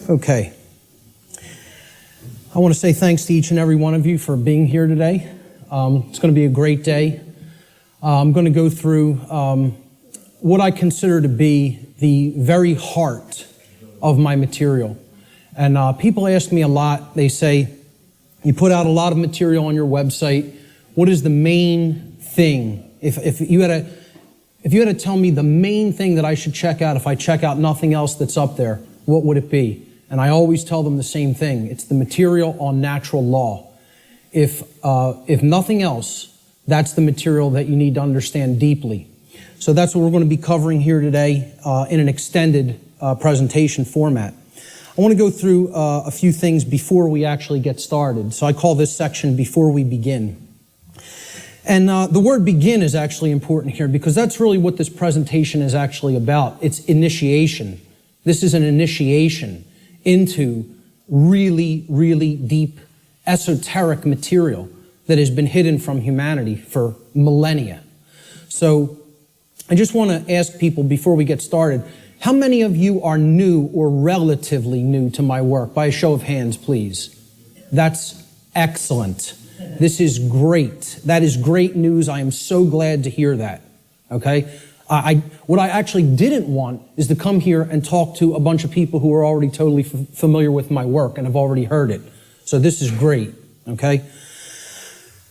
Okay. I want to say thanks to each and every one of you for being here today. It's going to be a great day. I'm going to go through what I consider to be the very heart of my material. And people ask me a lot. They say, you put out a lot of material on your website. What is the main thing? If you had to tell me the main thing that I should check out if I check out nothing else that's up there, what would it be? And I always tell them the same thing. It's the material on natural law. If nothing else, that's the material that you need to understand deeply. So that's what we're going to be covering here today in an extended presentation format. I want to go through a few things before we actually get started. So I call this section Before We Begin. And the word begin is actually important here because that's really what this presentation is actually about. It's initiation. This is an initiation into really, really deep, esoteric material that has been hidden from humanity for millennia. So I just want to ask people before we get started, how many of you are new or relatively new to my work? By a show of hands, please. That's excellent. This is great. That is great news. I am so glad to hear that. Okay? What I actually didn't want is to come here and talk to a bunch of people who are already totally familiar with my work and have already heard it. So this is great. Okay?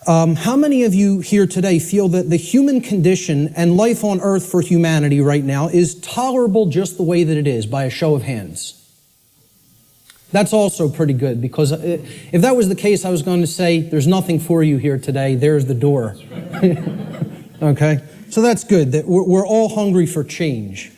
How many of you here today feel that the human condition and life on earth for humanity right now is tolerable just the way that it is? By a show of hands. That's also pretty good, because if that was the case, I was going to say, there's nothing for you here today. There's the door. Okay? So that's good, that we're all hungry for change.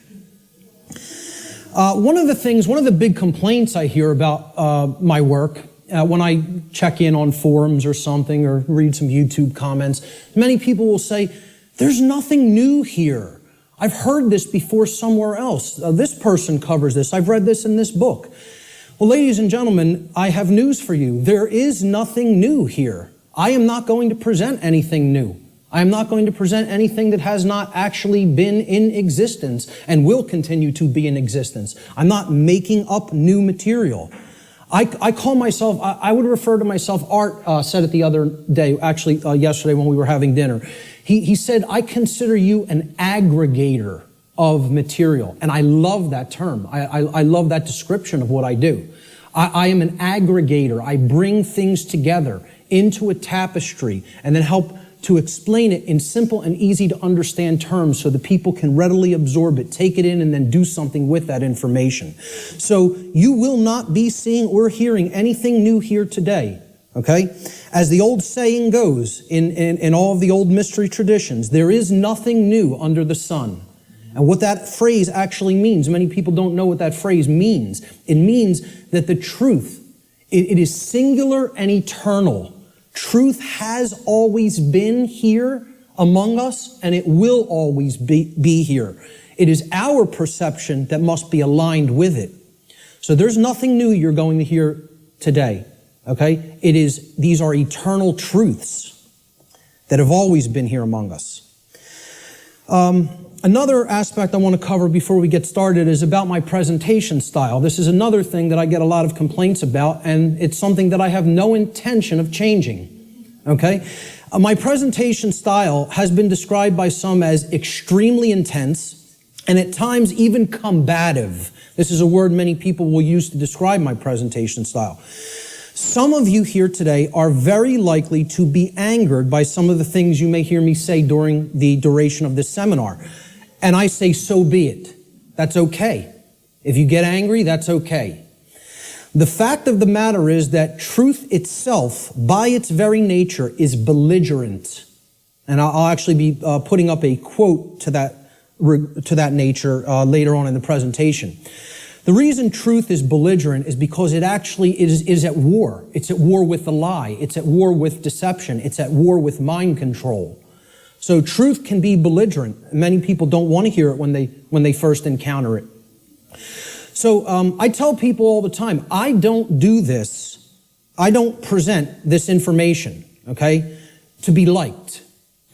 One of the big complaints I hear about my work, when I check in on forums or something, or read some YouTube comments, many people will say, there's nothing new here. I've heard this before somewhere else. This person covers this. I've read this in this book. Well, ladies and gentlemen, I have news for you. There is nothing new here. I am not going to present anything new. I am not going to present anything that has not actually been in existence and will continue to be in existence. I'm not making up new material. I call myself, I would refer to myself, Art said it the other day, actually yesterday when we were having dinner. He said, I consider you an aggregator of material. And I love that term. I love that description of what I do. I am an aggregator. I bring things together into a tapestry and then help to explain it in simple and easy to understand terms so that people can readily absorb it, take it in, and then do something with that information. So you will not be seeing or hearing anything new here today. Okay? As the old saying goes in all of the old mystery traditions, there is nothing new under the sun. And what that phrase actually means, many people don't know what that phrase means. It means that the truth, it is singular and eternal. Truth has always been here among us, and it will always be here. It is our perception that must be aligned with it. So there's nothing new you're going to hear today. Okay? These are eternal truths that have always been here among us. Another aspect I want to cover before we get started is about my presentation style. This is another thing that I get a lot of complaints about, and it's something that I have no intention of changing. Okay? My presentation style has been described by some as extremely intense and at times even combative. This is a word many people will use to describe my presentation style. Some of you here today are very likely to be angered by some of the things you may hear me say during the duration of this seminar. And I say, so be it. That's okay. If you get angry, that's okay. The fact of the matter is that truth itself, by its very nature, is belligerent. And I'll actually be putting up a quote to that nature later on in the presentation. The reason truth is belligerent is because it actually is at war. It's at war with the lie. It's at war with deception. It's at war with mind control. So truth can be belligerent. Many people don't want to hear it when they first encounter it. So I tell people all the time, I don't do this. I don't present this information, okay, to be liked.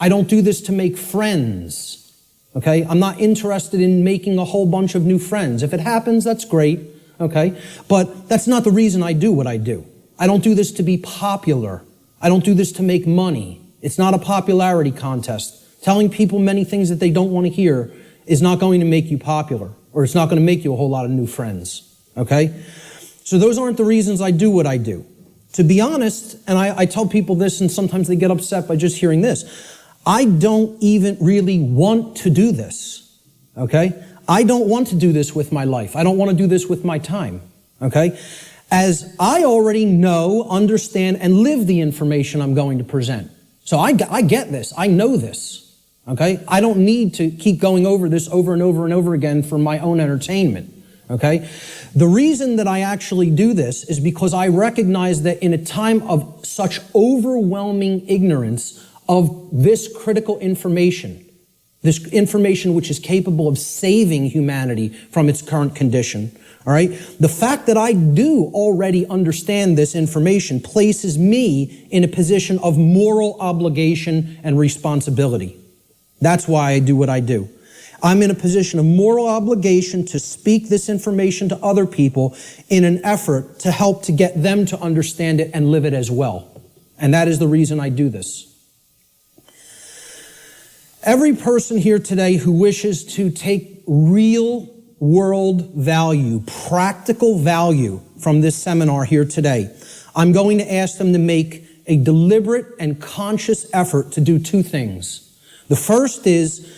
I don't do this to make friends, okay? I'm not interested in making a whole bunch of new friends. If it happens, that's great. okay? But that's not the reason I do what I do. I don't do this to be popular. I don't do this to make money. It's not a popularity contest. Telling people many things that they don't want to hear is not going to make you popular, or it's not going to make you a whole lot of new friends, okay? So those aren't the reasons I do what I do. To be honest, and I tell people this, and sometimes they get upset by just hearing this, I don't even really want to do this, okay? I don't want to do this with my life. I don't want to do this with my time, okay? As I already know, understand, and live the information I'm going to present. So I get this. I know this, okay? I don't need to keep going over this over and over and over again for my own entertainment, okay? The reason that I actually do this is because I recognize that in a time of such overwhelming ignorance of this critical information, this information which is capable of saving humanity from its current condition, all right? The fact that I do already understand this information places me in a position of moral obligation and responsibility. That's why I do what I do. I'm in a position of moral obligation to speak this information to other people in an effort to help to get them to understand it and live it as well. And that is the reason I do this. Every person here today who wishes to take real world value, practical value from this seminar here today, I'm going to ask them to make a deliberate and conscious effort to do two things. The first is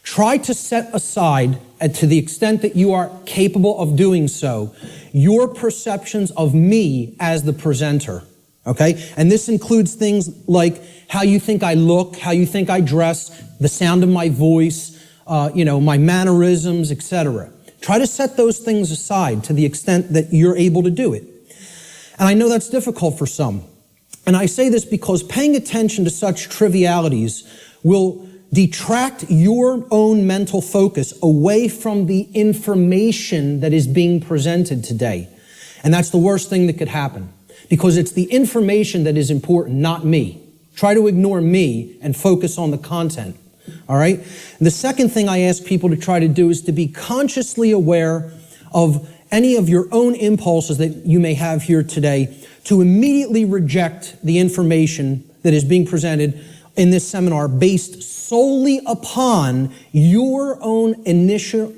try to set aside, and to the extent that you are capable of doing so, your perceptions of me as the presenter, okay? And this includes things like how you think I look, how you think I dress, the sound of my voice, my mannerisms, etc. Try to set those things aside to the extent that you're able to do it. And I know that's difficult for some. And I say this because paying attention to such trivialities will detract your own mental focus away from the information that is being presented today. And that's the worst thing that could happen, because it's the information that is important, not me. Try to ignore me and focus on the content. All right? And the second thing I ask people to try to do is to be consciously aware of any of your own impulses that you may have here today, to immediately reject the information that is being presented in this seminar based solely upon your own initial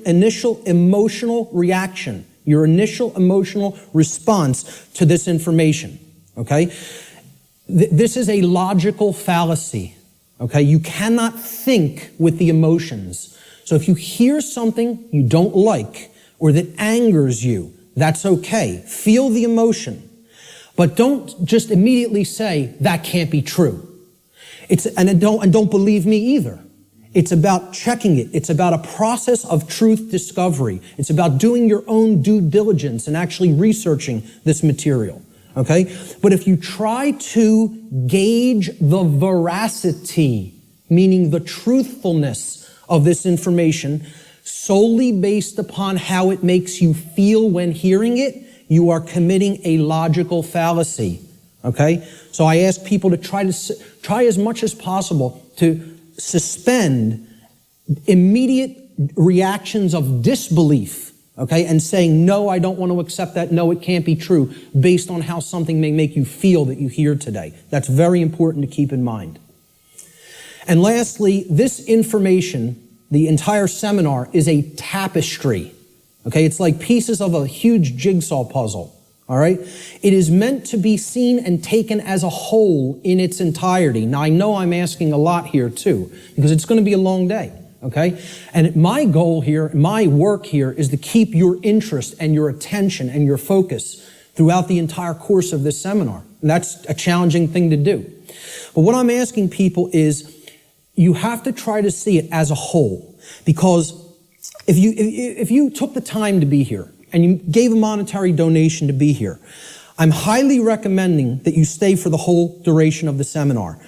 emotional reaction, your initial emotional response to this information, okay? This is a logical fallacy. Okay, you cannot think with the emotions. So if you hear something you don't like or that angers you, that's okay. Feel the emotion. But don't just immediately say, that can't be true. And don't believe me either. It's about checking it. It's about a process of truth discovery. It's about doing your own due diligence and actually researching this material. Okay? But if you try to gauge the veracity, meaning the truthfulness of this information, solely based upon how it makes you feel when hearing it, you are committing a logical fallacy. Okay? So I ask people to try as much as possible to suspend immediate reactions of disbelief. Okay, and saying, no, I don't want to accept that, no, it can't be true, based on how something may make you feel that you hear today. That's very important to keep in mind. And lastly, this information, the entire seminar, is a tapestry. Okay, it's like pieces of a huge jigsaw puzzle. All right? It is meant to be seen and taken as a whole in its entirety. Now, I know I'm asking a lot here too, because it's going to be a long day. Okay? And my goal here, my work here, is to keep your interest and your attention and your focus throughout the entire course of this seminar. And that's a challenging thing to do. But what I'm asking people is, you have to try to see it as a whole. Because if you took the time to be here and you gave a monetary donation to be here, I'm highly recommending that you stay for the whole duration of the seminar.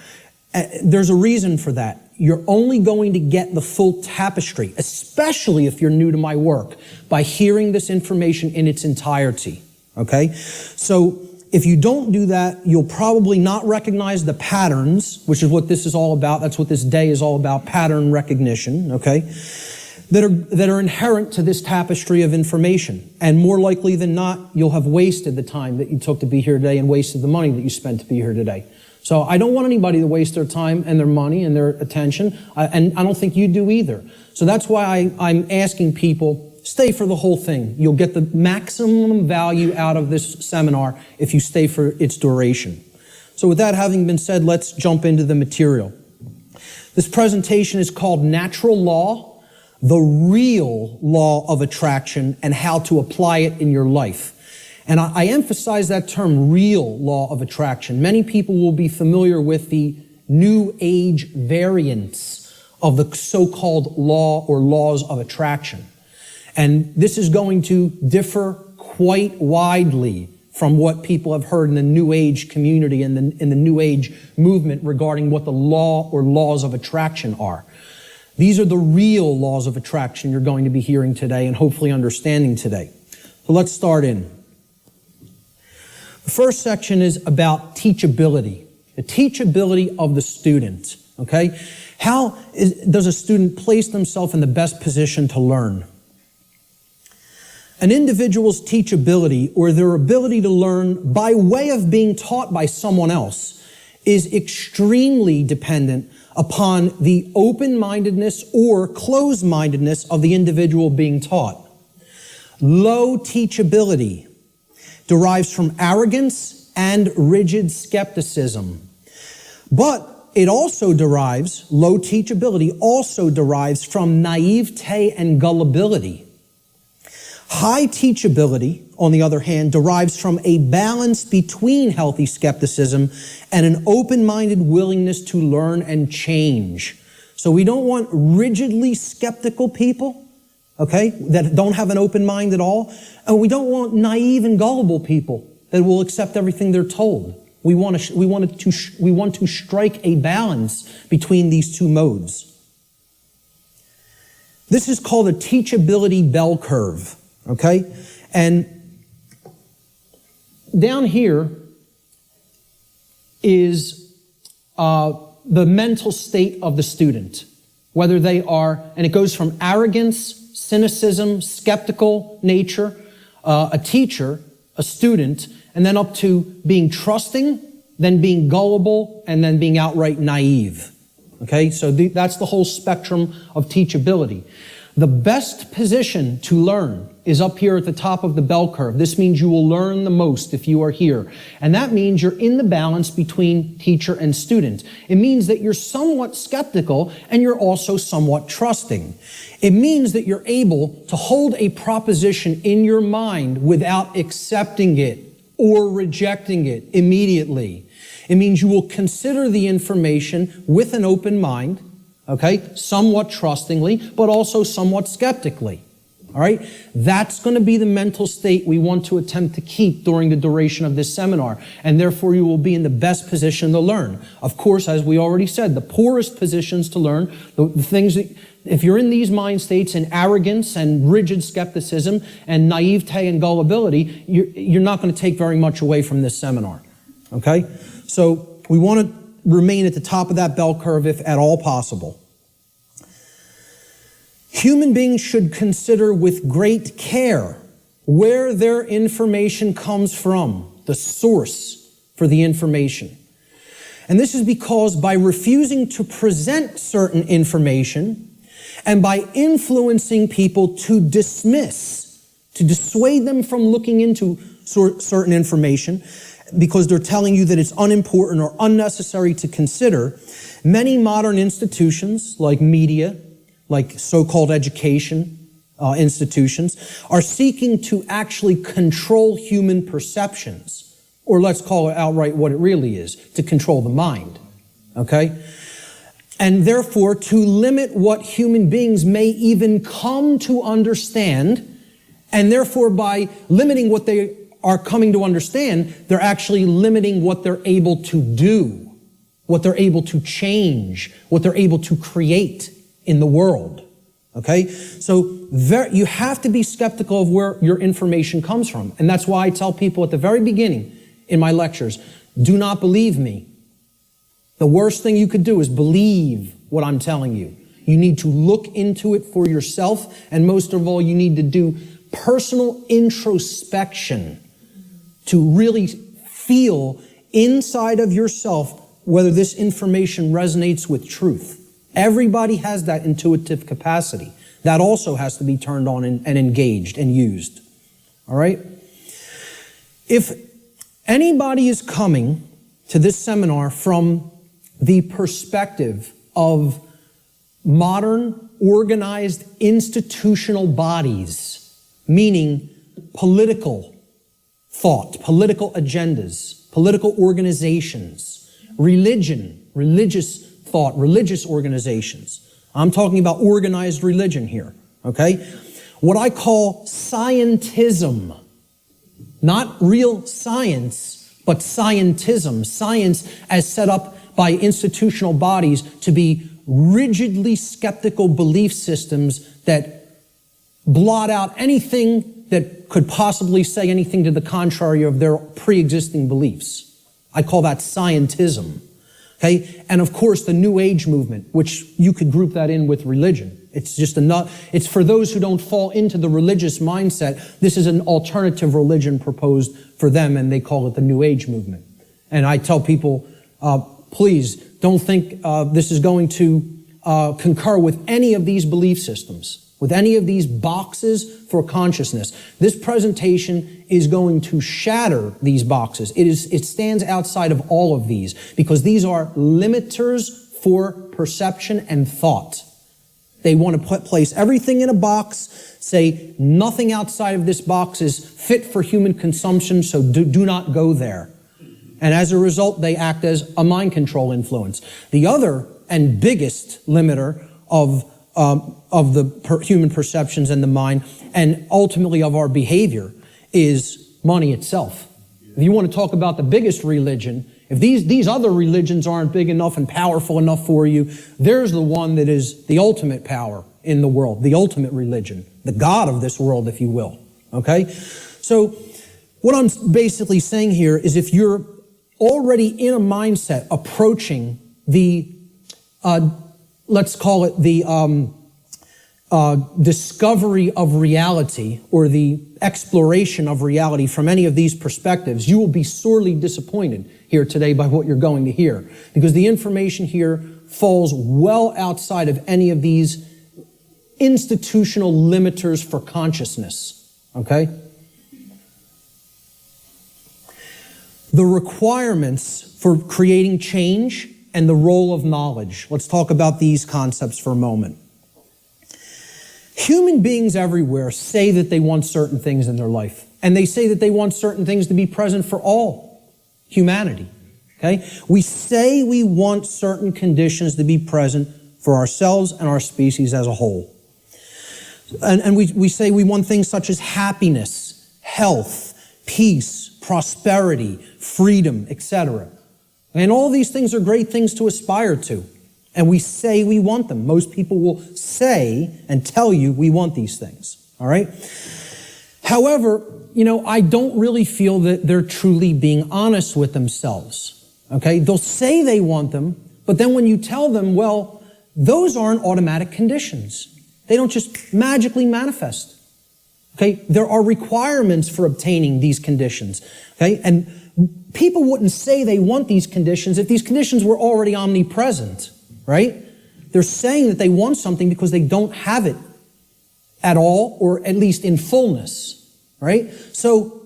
There's a reason for that. You're only going to get the full tapestry, especially if you're new to my work, by hearing this information in its entirety, okay? So if you don't do that, you'll probably not recognize the patterns, which is what this is all about. That's what this day is all about, pattern recognition, okay? that are inherent to this tapestry of information. And more likely than not, you'll have wasted the time that you took to be here today and wasted the money that you spent to be here today. So I don't want anybody to waste their time and their money and their attention, and I don't think you do either. So that's why I'm asking people, stay for the whole thing. You'll get the maximum value out of this seminar if you stay for its duration. So with that having been said, let's jump into the material. This presentation is called Natural Law, the Real Law of Attraction, and How to Apply It in Your Life. And I emphasize that term, real law of attraction. Many people will be familiar with the New Age variants of the so-called law or laws of attraction. And this is going to differ quite widely from what people have heard in the New Age community and in the New Age movement regarding what the law or laws of attraction are. These are the real laws of attraction you're going to be hearing today and hopefully understanding today. So let's start in. The first section is about teachability, the teachability of the student, okay? How does a student place themselves in the best position to learn? An individual's teachability, or their ability to learn by way of being taught by someone else, is extremely dependent upon the open-mindedness or closed-mindedness of the individual being taught. Low teachability derives from arrogance and rigid skepticism. But it also derives, low teachability also derives from naivete and gullibility. High teachability, on the other hand, derives from a balance between healthy skepticism and an open-minded willingness to learn and change. So we don't want rigidly skeptical people, okay, that don't have an open mind at all. And we don't want naive and gullible people that will accept everything they're told. We want to strike a balance between these two modes. This is called a teachability bell curve, okay? And down here is the mental state of the student, whether they are, and it goes from arrogance, cynicism, skeptical nature, a teacher, a student, and then up to being trusting, then being gullible, and then being outright naive. Okay, so that's the whole spectrum of teachability. The best position to learn is up here at the top of the bell curve. This means you will learn the most if you are here. And that means you're in the balance between teacher and student. It means that you're somewhat skeptical and you're also somewhat trusting. It means that you're able to hold a proposition in your mind without accepting it or rejecting it immediately. It means you will consider the information with an open mind, okay, somewhat trustingly, but also somewhat skeptically. All right? That's going to be the mental state we want to attempt to keep during the duration of this seminar, and therefore you will be in the best position to learn. Of course, as we already said, the poorest positions to learn, the things that, if you're in these mind states in arrogance and rigid skepticism and naivete and gullibility, you're not going to take very much away from this seminar. Okay? So we want to remain at the top of that bell curve if at all possible. Human beings should consider with great care where their information comes from, the source for the information. And this is because by refusing to present certain information and by influencing people to dismiss, to dissuade them from looking into certain information because they're telling you that it's unimportant or unnecessary to consider, many modern institutions like media, like so-called education institutions, are seeking to actually control human perceptions, or let's call it outright what it really is, to control the mind, okay? And therefore, to limit what human beings may even come to understand, and therefore by limiting what they are coming to understand, they're actually limiting what they're able to do, what they're able to change, what they're able to create in the world, okay? So you have to be skeptical of where your information comes from. And that's why I tell people at the very beginning in my lectures, do not believe me. The worst thing you could do is believe what I'm telling you. You need to look into it for yourself. And most of all, you need to do personal introspection to really feel inside of yourself whether this information resonates with truth. Everybody has that intuitive capacity. That also has to be turned on and engaged and used. All right? If anybody is coming to this seminar from the perspective of modern, organized, institutional bodies, meaning political thought, political agendas, political organizations, religion, religious thought, religious organizations. I'm talking about organized religion here, okay? What I call scientism. Not real science, but scientism. Science as set up by institutional bodies to be rigidly skeptical belief systems that blot out anything that could possibly say anything to the contrary of their pre-existing beliefs. I call that scientism. Okay? And of course, the New Age movement, which you could group that in with religion. It's just it's for those who don't fall into the religious mindset. This is an alternative religion proposed for them, and they call it the New Age movement. And I tell people, please don't think this is going to concur with any of these belief systems, with any of these boxes for consciousness. This presentation is going to shatter these boxes. It stands outside of all of these because these are limiters for perception and thought. They want to place everything in a box, say nothing outside of this box is fit for human consumption, so do not go there. And as a result, they act as a mind control influence. The other and biggest limiter of the human perceptions and the mind, and ultimately of our behavior, is money itself. If you want to talk about the biggest religion, if these other religions aren't big enough and powerful enough for you, there's the one that is the ultimate power in the world, the ultimate religion, the God of this world, if you will. Okay? So what I'm basically saying here is if you're already in a mindset approaching the, let's call it the discovery of reality or the exploration of reality from any of these perspectives, you will be sorely disappointed here today by what you're going to hear, because the information here falls well outside of any of these institutional limiters for consciousness, okay? The requirements for creating change and the role of knowledge. Let's talk about these concepts for a moment. Human beings everywhere say that they want certain things in their life, and they say that they want certain things to be present for all humanity, okay? We say we want certain conditions to be present for ourselves and our species as a whole. And we say we want things such as happiness, health, peace, prosperity, freedom, etc. And all these things are great things to aspire to. And we say we want them. Most people will say and tell you we want these things, all right? However, I don't really feel that they're truly being honest with themselves, okay? They'll say they want them, but then when you tell them, well, those aren't automatic conditions. They don't just magically manifest, okay? There are requirements for obtaining these conditions, okay? And people wouldn't say they want these conditions if these conditions were already omnipresent, right? They're saying that they want something because they don't have it at all, or at least in fullness, right? So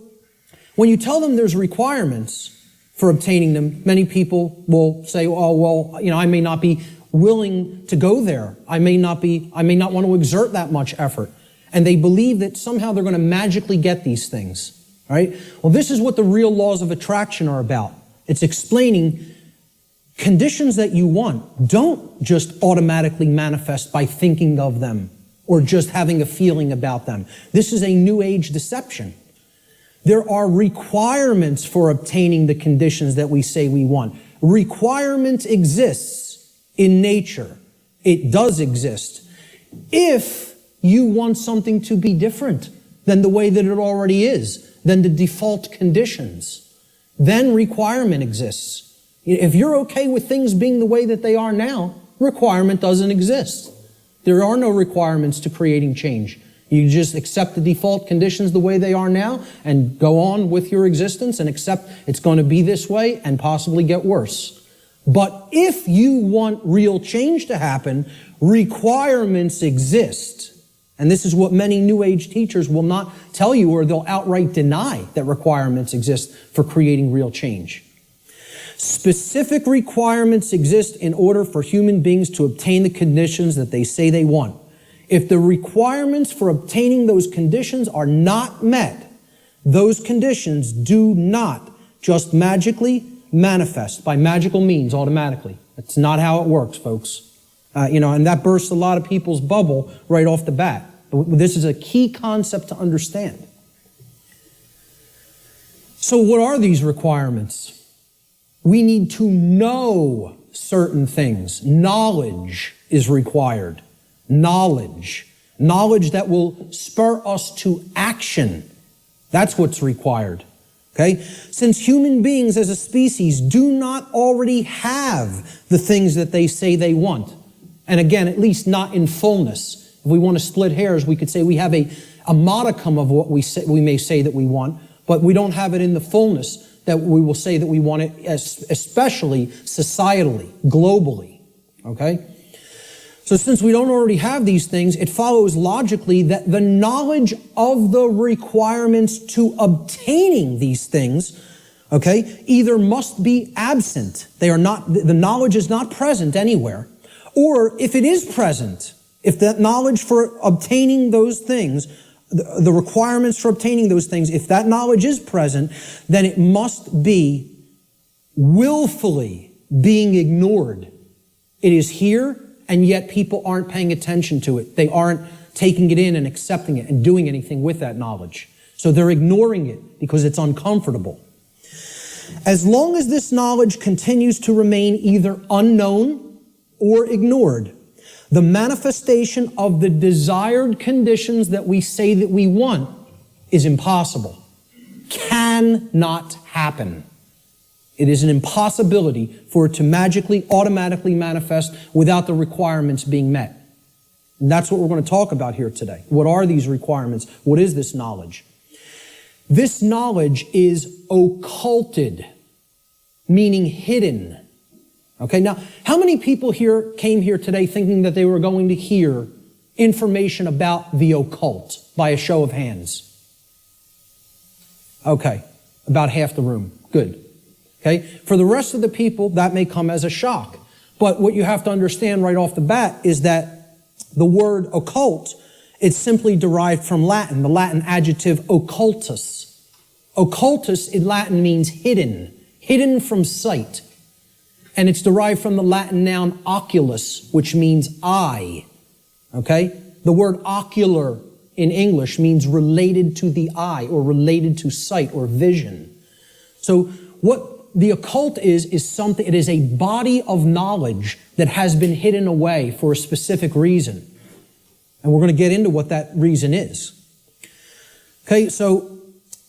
when you tell them there's requirements for obtaining them, many people will say, oh, well, I may not be willing to go there. I may not want to exert that much effort. And they believe that somehow they're going to magically get these things, right? Well, this is what the real laws of attraction are about. It's explaining conditions that you want don't just automatically manifest by thinking of them or just having a feeling about them. This is a New Age deception. There are requirements for obtaining the conditions that we say we want. Requirement exists in nature. It does exist. If you want something to be different than the way that it already is, than the default conditions, then requirement exists. If you're okay with things being the way that they are now, requirement doesn't exist. There are no requirements to creating change. You just accept the default conditions the way they are now and go on with your existence and accept it's going to be this way and possibly get worse. But if you want real change to happen, requirements exist. And this is what many New Age teachers will not tell you, or they'll outright deny that requirements exist for creating real change. Specific requirements exist in order for human beings to obtain the conditions that they say they want. If the requirements for obtaining those conditions are not met, those conditions do not just magically manifest by magical means automatically. That's not how it works, folks. And that bursts a lot of people's bubble right off the bat. This is a key concept to understand. So what are these requirements? We need to know certain things. Knowledge is required. Knowledge. Knowledge that will spur us to action. That's what's required. Okay? Since human beings as a species do not already have the things that they say they want, and again, at least not in fullness. If we want to split hairs, we could say we have a modicum of what we may say that we want, but we don't have it in the fullness that we will say that we want it, especially societally, globally. Okay? So since we don't already have these things, it follows logically that the knowledge of the requirements to obtaining these things, okay, either must be absent. The knowledge is not present anywhere. Or if it is present, if that knowledge for obtaining those things, the requirements for obtaining those things, if that knowledge is present, then it must be willfully being ignored. It is here, and yet people aren't paying attention to it. They aren't taking it in and accepting it and doing anything with that knowledge. So they're ignoring it because it's uncomfortable. As long as this knowledge continues to remain either unknown or ignored, the manifestation of the desired conditions that we say that we want is impossible. Cannot happen. It is an impossibility for it to magically, automatically manifest without the requirements being met. And that's what we're going to talk about here today. What are these requirements? What is this knowledge? This knowledge is occulted, meaning hidden. Okay, now, how many people here came here today thinking that they were going to hear information about the occult by a show of hands? Okay, about half the room. Good. Okay, for the rest of the people, that may come as a shock. But what you have to understand right off the bat is that the word occult, it's simply derived from Latin, the Latin adjective occultus. Occultus in Latin means hidden, hidden from sight. And it's derived from the Latin noun oculus, which means eye. Okay? The word ocular in English means related to the eye or related to sight or vision. So what the occult is something, it is a body of knowledge that has been hidden away for a specific reason. And we're going to get into what that reason is. Okay, so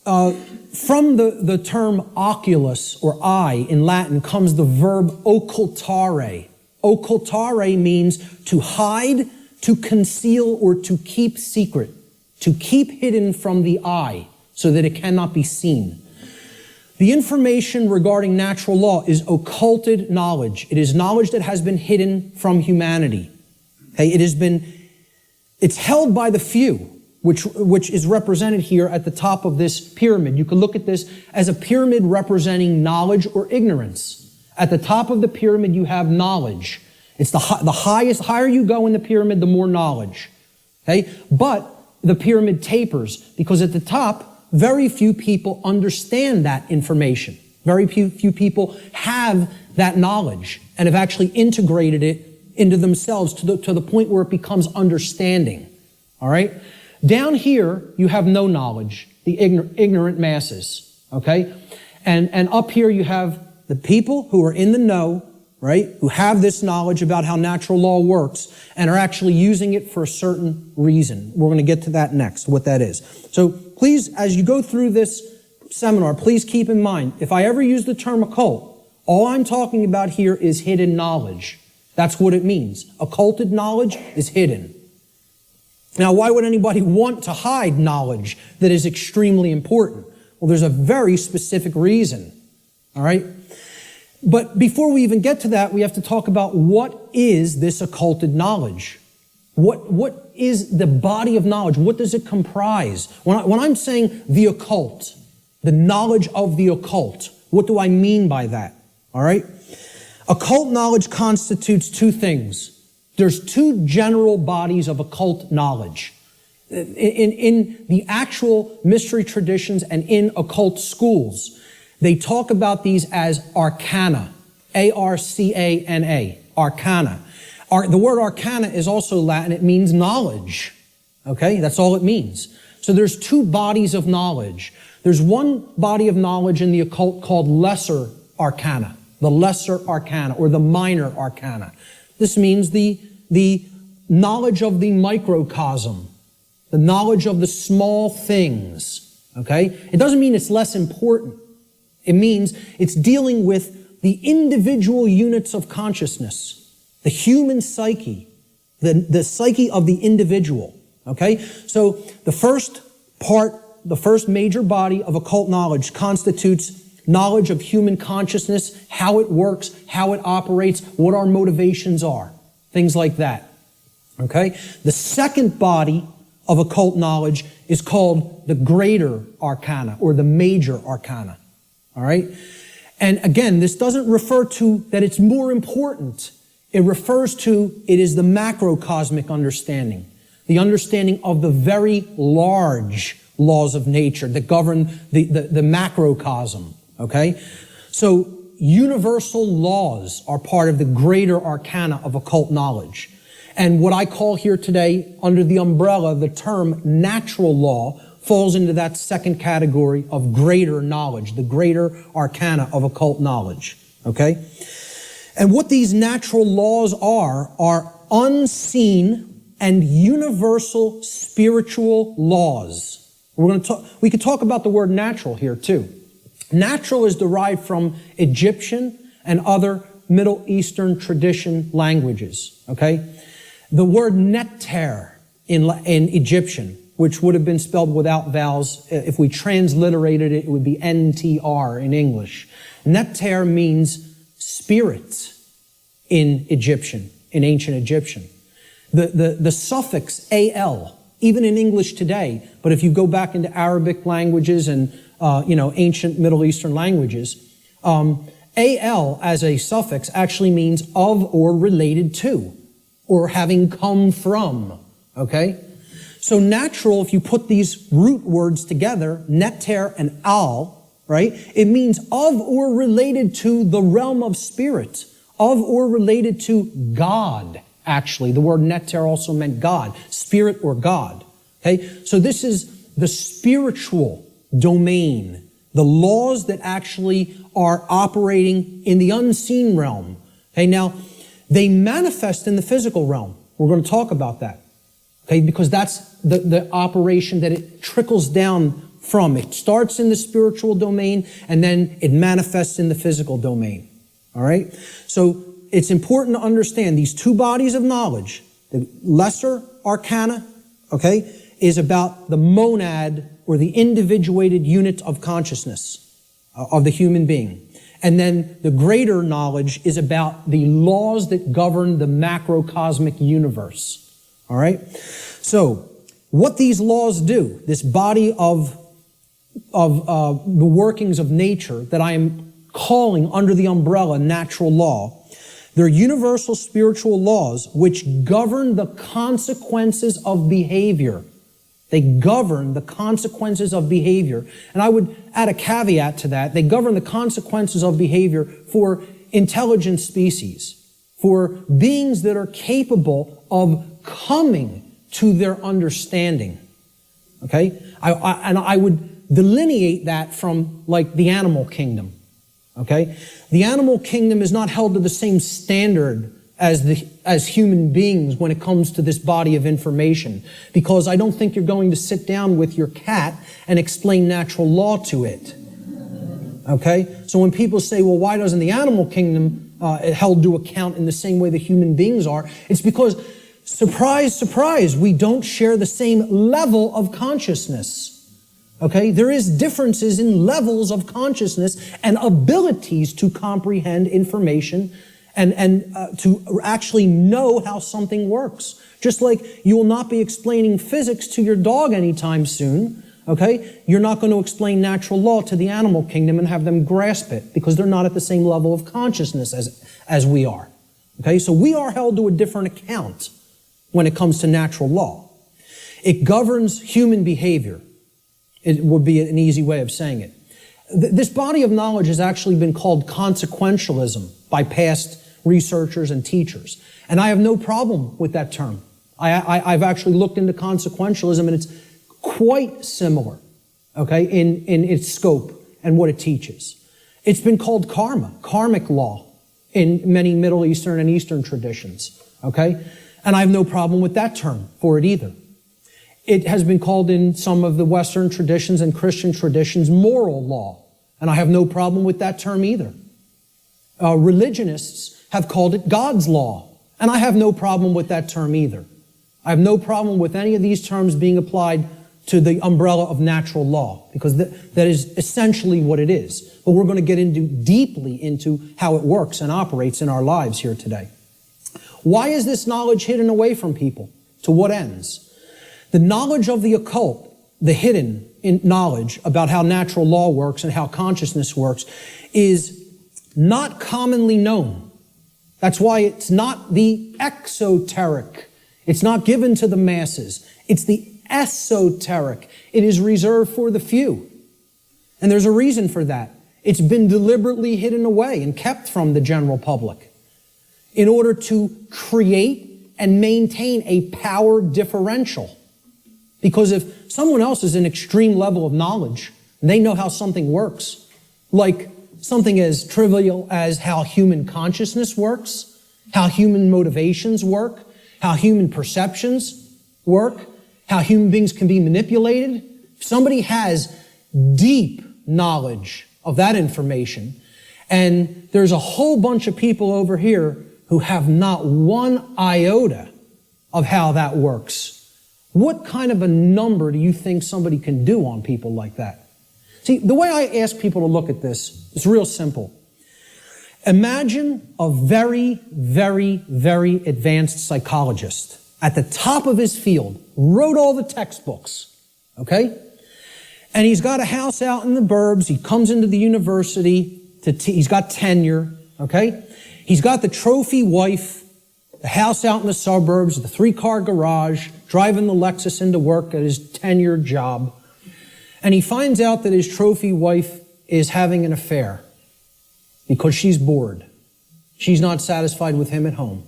from the term oculus or eye in Latin comes the verb occultare. Occultare means to hide, to conceal, or to keep secret. To keep hidden from the eye so that it cannot be seen. The information regarding natural law is occulted knowledge. It is knowledge that has been hidden from humanity. Okay, it's held by the few, which is represented here at the top of this pyramid. You can look at this as a pyramid representing knowledge or ignorance. At the top of the pyramid, you have knowledge. It's the higher you go in the pyramid, the more knowledge. Okay? But the pyramid tapers because at the top, very few people understand that information. Very few people have that knowledge and have actually integrated it into themselves to the point where it becomes understanding. All right? Down here, you have no knowledge, the ignorant masses, okay? And up here you have the people who are in the know, right? Who have this knowledge about how natural law works and are actually using it for a certain reason. We're going to get to that next, what that is. So please, as you go through this seminar, please keep in mind, if I ever use the term occult, all I'm talking about here is hidden knowledge. That's what it means. Occulted knowledge is hidden. Now, why would anybody want to hide knowledge that is extremely important? Well, there's a very specific reason, all right? But before we even get to that, we have to talk about what is this occulted knowledge? What is the body of knowledge? What does it comprise? When I'm saying the occult, the knowledge of the occult, what do I mean by that? All right? Occult knowledge constitutes two things. There's two general bodies of occult knowledge. In the actual mystery traditions and in occult schools, they talk about these as arcana, A-R-C-A-N-A, arcana. The word arcana is also Latin. It means knowledge. Okay? That's all it means. So there's two bodies of knowledge. There's one body of knowledge in the occult called lesser arcana, the lesser arcana or the minor arcana. This means the knowledge of the microcosm, the knowledge of the small things. Okay? It doesn't mean it's less important. It means it's dealing with the individual units of consciousness. The human psyche, the psyche of the individual, okay? So the first major body of occult knowledge constitutes knowledge of human consciousness, how it works, how it operates, what our motivations are, things like that, okay? The second body of occult knowledge is called the greater arcana or the major arcana, all right? And again, this doesn't refer to that it's more important. It refers to, it is the macrocosmic understanding, the understanding of the very large laws of nature that govern the macrocosm, okay? So universal laws are part of the greater arcana of occult knowledge. And what I call here today, under the umbrella, the term natural law, falls into that second category of greater knowledge, the greater arcana of occult knowledge, okay? And what these natural laws are unseen and universal spiritual laws. We could talk about the word natural here too. Natural is derived from Egyptian and other Middle Eastern tradition languages, okay? The word neter in Egyptian, which would have been spelled without vowels, if we transliterated it, it would be NTR in English. Neter means spirit in Egyptian, in ancient Egyptian. The suffix al, even in English today, but if you go back into Arabic languages and ancient Middle Eastern languages, al as a suffix actually means of or related to, or having come from. Okay, so natural. If you put these root words together, neter and al, right? It means of or related to the realm of spirit, of or related to God, actually. The word neter also meant God, spirit or God. Okay? So this is the spiritual domain, the laws that actually are operating in the unseen realm. Okay? Now, they manifest in the physical realm. We're going to talk about that. Okay? Because that's the operation that it trickles down from. It starts in the spiritual domain and then it manifests in the physical domain. All right? So it's important to understand these two bodies of knowledge. The lesser arcana, okay, is about the monad or the individuated unit of consciousness of the human being. And then the greater knowledge is about the laws that govern the macrocosmic universe. All right? So what these laws do, this body of the workings of nature that I am calling under the umbrella natural law, they're universal spiritual laws which govern the consequences of behavior. They govern the consequences of behavior. And I would add a caveat to that. They govern the consequences of behavior for intelligent species, for beings that are capable of coming to their understanding. Okay? I would delineate that from like the animal kingdom. Okay? The animal kingdom is not held to the same standard as human beings when it comes to this body of information, because I don't think you're going to sit down with your cat and explain natural law to it. Okay? So when people say, well, why doesn't the animal kingdom held to account in the same way that human beings are. It's because, surprise, surprise, we don't share the same level of consciousness. Okay? There is differences in levels of consciousness and abilities to comprehend information and to actually know how something works. Just like you will not be explaining physics to your dog anytime soon, okay? You're not going to explain natural law to the animal kingdom and have them grasp it because they're not at the same level of consciousness as we are. Okay? So we are held to a different account when it comes to natural law. It governs human behavior. It would be an easy way of saying it. This body of knowledge has actually been called consequentialism by past researchers and teachers. And I have no problem with that term. I've actually looked into consequentialism, and it's quite similar, okay, in its scope and what it teaches. It's been called karma, karmic law, in many Middle Eastern and Eastern traditions, okay? And I have no problem with that term for it either. It has been called in some of the Western traditions and Christian traditions moral law, and I have no problem with that term either. Religionists have called it God's law, and I have no problem with that term either. I have no problem with any of these terms being applied to the umbrella of natural law, because that is essentially what it is. But we're going to get deeply into how it works and operates in our lives here today. Why is this knowledge hidden away from people? To what ends? The knowledge of the occult, the hidden knowledge about how natural law works and how consciousness works, is not commonly known. That's why it's not the exoteric. It's not given to the masses. It's the esoteric. It is reserved for the few. And there's a reason for that. It's been deliberately hidden away and kept from the general public in order to create and maintain a power differential. Because if someone else is an extreme level of knowledge, and they know how something works, like something as trivial as how human consciousness works, how human motivations work, how human perceptions work, how human beings can be manipulated. If somebody has deep knowledge of that information, and there's a whole bunch of people over here who have not one iota of how that works, what kind of a number do you think somebody can do on people like that? See, the way I ask people to look at this is real simple. Imagine a very, very, very advanced psychologist at the top of his field, wrote all the textbooks, okay? And he's got a house out in the burbs. He comes into the university. He's got tenure, okay? He's got the trophy wife, the house out in the suburbs, the 3-car garage, driving the Lexus into work at his tenured job. And he finds out that his trophy wife is having an affair because she's bored. She's not satisfied with him at home.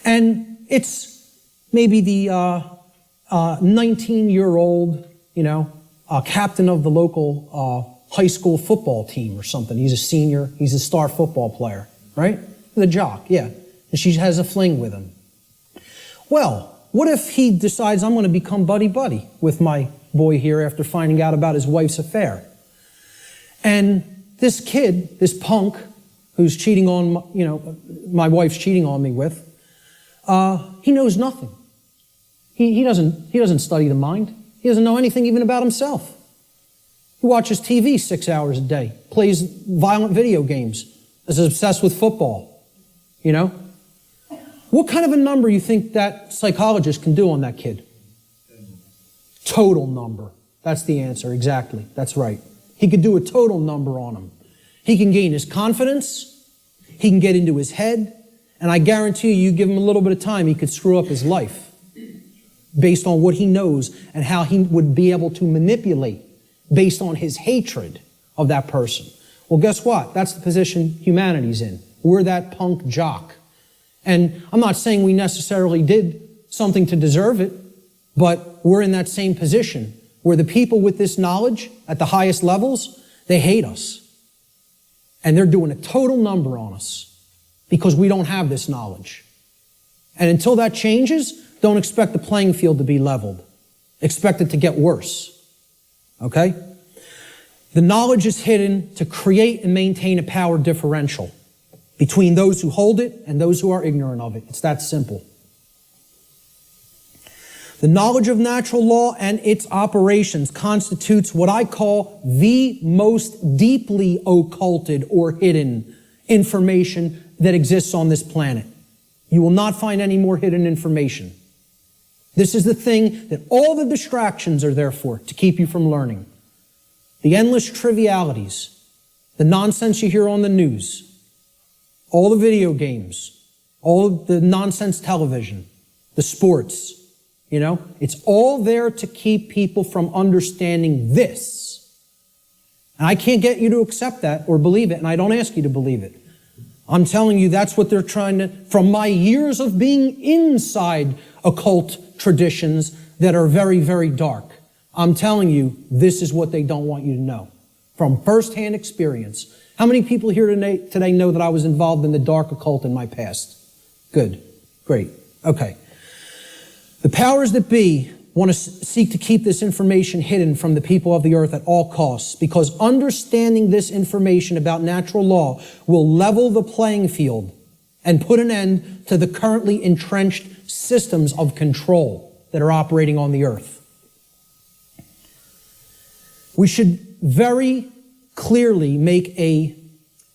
And it's maybe the 19-year-old, captain of the local high school football team or something. He's a senior. He's a star football player, right? The jock, yeah. And she has a fling with him. Well, what if he decides, I'm going to become buddy-buddy with my boy here after finding out about his wife's affair? And this kid, this punk, who's cheating on, my wife's cheating on me with, he knows nothing. He doesn't study the mind. He doesn't know anything even about himself. He watches TV 6 hours a day, plays violent video games, is obsessed with football, What kind of a number you think that psychologist can do on that kid? Total number. That's the answer, exactly. That's right. He could do a total number on him. He can gain his confidence, he can get into his head, and I guarantee you give him a little bit of time, he could screw up his life based on what he knows and how he would be able to manipulate based on his hatred of that person. Well, guess what? That's the position humanity's in. We're that punk jock. And I'm not saying we necessarily did something to deserve it, but we're in that same position where the people with this knowledge at the highest levels, they hate us. And they're doing a total number on us because we don't have this knowledge. And until that changes, don't expect the playing field to be leveled. Expect it to get worse. Okay? The knowledge is hidden to create and maintain a power differential. between those who hold it and those who are ignorant of it. It's that simple. The knowledge of natural law and its operations constitutes what I call the most deeply occulted or hidden information that exists on this planet. You will not find any more hidden information. This is the thing that all the distractions are there for, to keep you from learning. The endless trivialities, the nonsense you hear on the news, all the video games, all of the nonsense television, the sports, it's all there to keep people from understanding this. And I can't get you to accept that or believe it, and I don't ask you to believe it. I'm telling you that's what they're trying to, from my years of being inside occult traditions that are very, very dark. I'm telling you, this is what they don't want you to know. From firsthand experience. How many people here today know that I was involved in the dark occult in my past? Good. Great. Okay. The powers that be want to seek to keep this information hidden from the people of the earth at all costs, because understanding this information about natural law will level the playing field and put an end to the currently entrenched systems of control that are operating on the earth. We should very clearly make a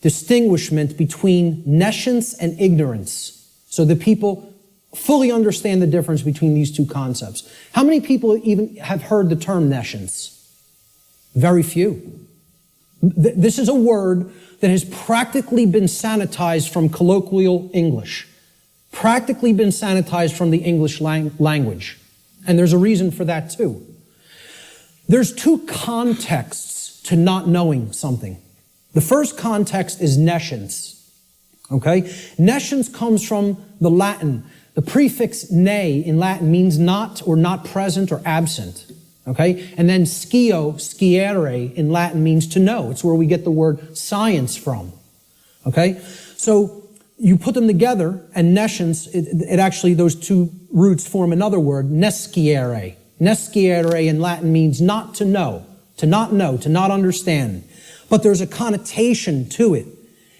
distinguishment between nescience and ignorance so that people fully understand the difference between these two concepts. How many people even have heard the term nescience? Very few. This is a word that has practically been sanitized from colloquial English, practically been sanitized from the English language. And there's a reason for that too. There's two contexts to not knowing something. The first context is nescience. Okay? Nescience comes from the Latin. The prefix ne in Latin means not or not present or absent. Okay? And then sciere in Latin means to know. It's where we get the word science from. Okay? So you put them together, and nescience, it actually, those two roots form another word, nesciere. Nesciere in Latin means not to know, to not understand. But there's a connotation to it.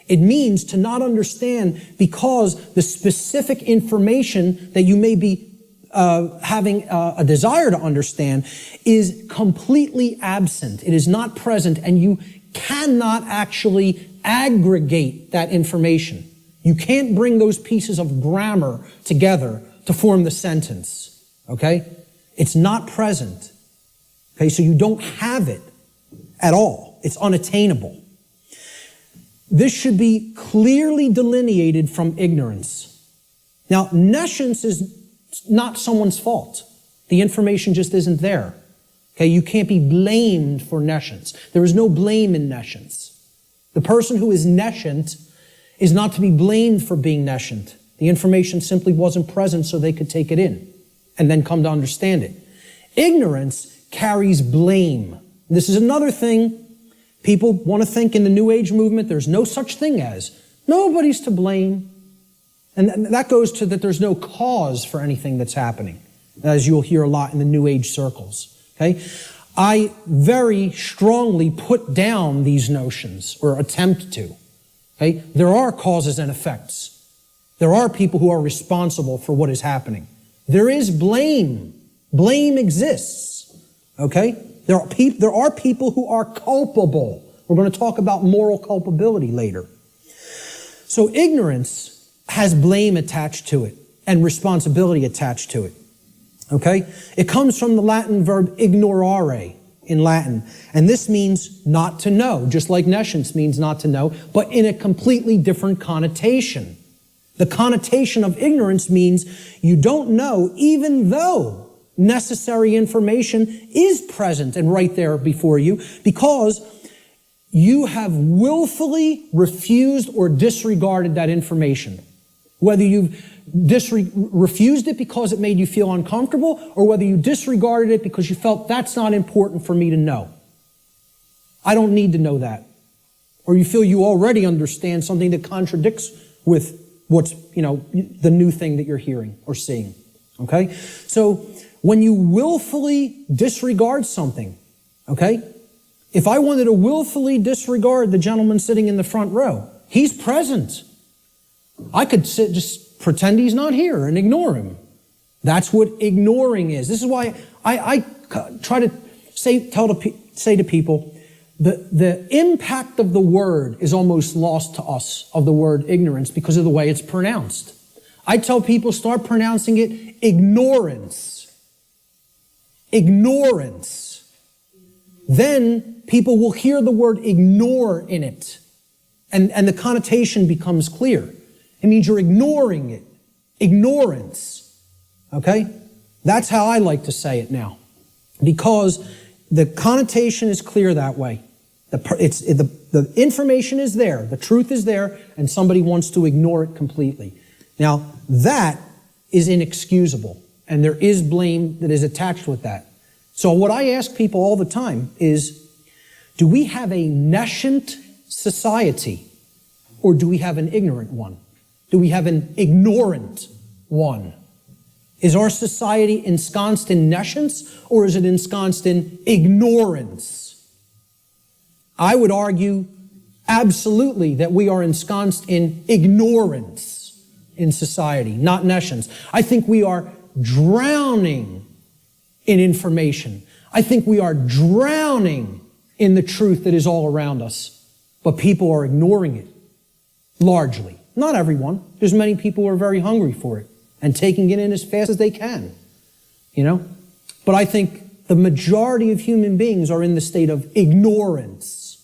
It means to not understand because the specific information that you may be having a desire to understand is completely absent. It is not present, and you cannot actually aggregate that information. You can't bring those pieces of grammar together to form the sentence. Okay? It's not present. Okay, so you don't have it at all. It's unattainable. This should be clearly delineated from ignorance. Now, nescience is not someone's fault. The information just isn't there. Okay, you can't be blamed for nescience. There is no blame in nescience. The person who is nescient is not to be blamed for being nescient. The information simply wasn't present so they could take it in and then come to understand it. Ignorance carries blame. This is another thing. People want to think in the New Age movement there's no such thing as. Nobody's to blame. And that goes to that there's no cause for anything that's happening, as you'll hear a lot in the New Age circles. Okay? I very strongly put down these notions, or attempt to. Okay? There are causes and effects. There are people who are responsible for what is happening. There is blame. Blame exists. Okay? There are people who are culpable. We're going to talk about moral culpability later. So ignorance has blame attached to it and responsibility attached to it. Okay? It comes from the Latin verb ignorare in Latin. And this means not to know, just like nescience means not to know, but in a completely different connotation. The connotation of ignorance means you don't know even though necessary information is present and right there before you, because you have willfully refused or disregarded that information. Whether you've refused it because it made you feel uncomfortable, or whether you disregarded it because you felt that's not important for me to know. I don't need to know that. Or you feel you already understand something that contradicts with what's, the new thing that you're hearing or seeing. Okay? So when you willfully disregard something, okay? If I wanted to willfully disregard the gentleman sitting in the front row, he's present. I could just pretend he's not here and ignore him. That's what ignoring is. This is why I try to say to people, the impact of the word is almost lost to us, of the word ignorance, because of the way it's pronounced. I tell people, start pronouncing it ignorance. Ignorance. Then people will hear the word ignore in it, and the connotation becomes clear. It means you're ignoring it. Ignorance. Okay? That's how I like to say it now, because the connotation is clear that way. The information is there, the truth is there, and somebody wants to ignore it completely. Now, that is inexcusable, and there is blame that is attached with that. So what I ask people all the time is, do we have a nescient society, or do we have an ignorant one? Do we have an ignorant one? Is our society ensconced in nescience, or is it ensconced in ignorance? I would argue absolutely that we are ensconced in ignorance in society, not nescience. I think we are drowning in information. I think we are drowning in the truth that is all around us, but people are ignoring it, largely. Not everyone. There's many people who are very hungry for it and taking it in as fast as they can, you know? But I think the majority of human beings are in the state of ignorance,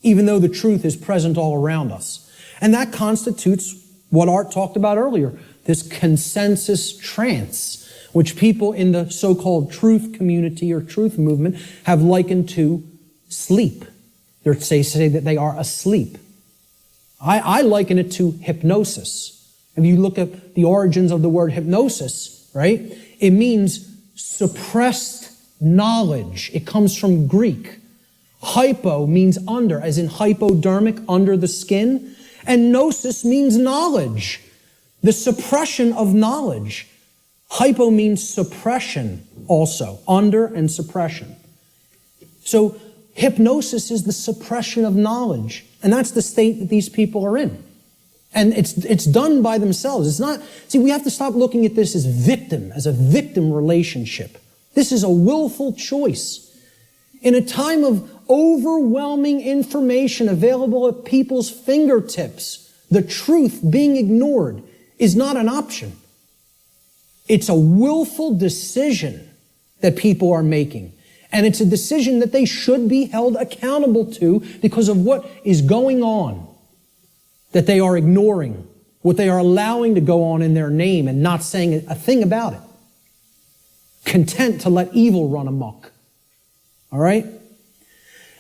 even though the truth is present all around us. And that constitutes what Art talked about earlier, this consensus trance, which people in the so-called truth community or truth movement have likened to sleep. They say that they are asleep. I liken it to hypnosis. If you look at the origins of the word hypnosis, right, it means suppressed knowledge. It comes from Greek. Hypo means under, as in hypodermic, under the skin. And gnosis means knowledge, the suppression of knowledge. Hypo means suppression also, under and suppression. So hypnosis is the suppression of knowledge. And that's the state that these people are in. And it's done by themselves. It's not, see, we have to stop looking at this as a victim relationship. This is a willful choice. In a time of overwhelming information available at people's fingertips, the truth being ignored is not an option. It's a willful decision that people are making. And it's a decision that they should be held accountable to because of what is going on, that they are ignoring, what they are allowing to go on in their name and not saying a thing about it. Content to let evil run amok. All right?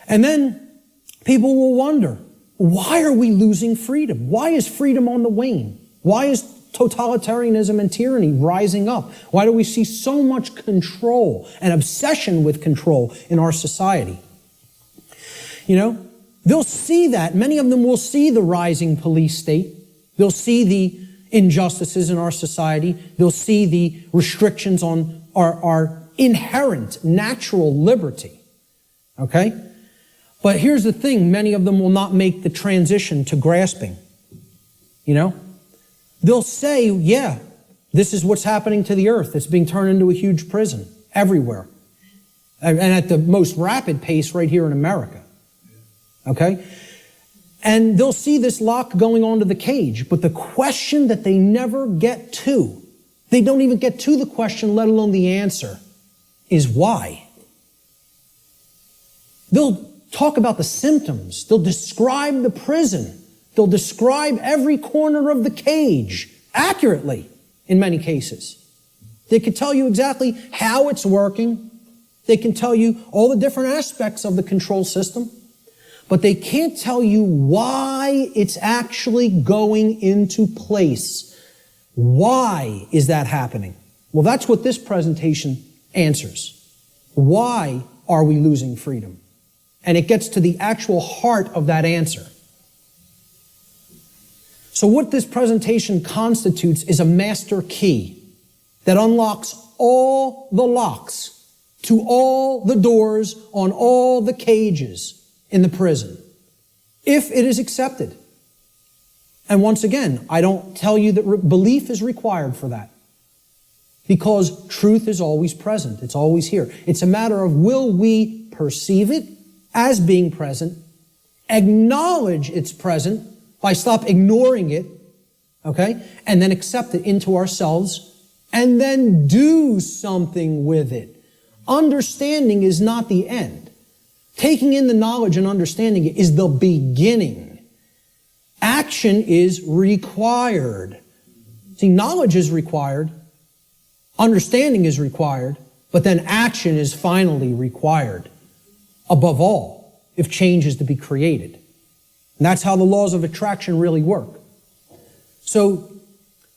And then people will wonder, why are we losing freedom? Why is freedom on the wane? Why is totalitarianism and tyranny rising up? Why do we see so much control and obsession with control in our society? You know, they'll see that. Many of them will see the rising police state. They'll see the injustices in our society. They'll see the restrictions on our inherent natural liberty. Okay? But here's the thing, many of them will not make the transition to grasping. You know? They'll say, yeah, this is what's happening to the earth. It's being turned into a huge prison everywhere. And at the most rapid pace right here in America. Okay? And they'll see this lock going on to the cage. But the question that they never get to, they don't even get to the question, let alone the answer, is why? They'll talk about the symptoms. They'll describe the prison. They'll describe every corner of the cage accurately in many cases. They can tell you exactly how it's working. They can tell you all the different aspects of the control system. But they can't tell you why it's actually going into place. Why is that happening? Well, that's what this presentation answers. Why are we losing freedom? And it gets to the actual heart of that answer. So what this presentation constitutes is a master key that unlocks all the locks to all the doors on all the cages in the prison, if it is accepted. And once again, I don't tell you that belief is required for that, because truth is always present. It's always here. It's a matter of, will we perceive it as being present, acknowledge it's present by stop ignoring it, okay, and then accept it into ourselves, and then do something with it. Understanding is not the end. Taking in the knowledge and understanding it is the beginning. Action is required. See, knowledge is required, understanding is required, but then action is finally required. Above all, if change is to be created. And that's how the laws of attraction really work. So,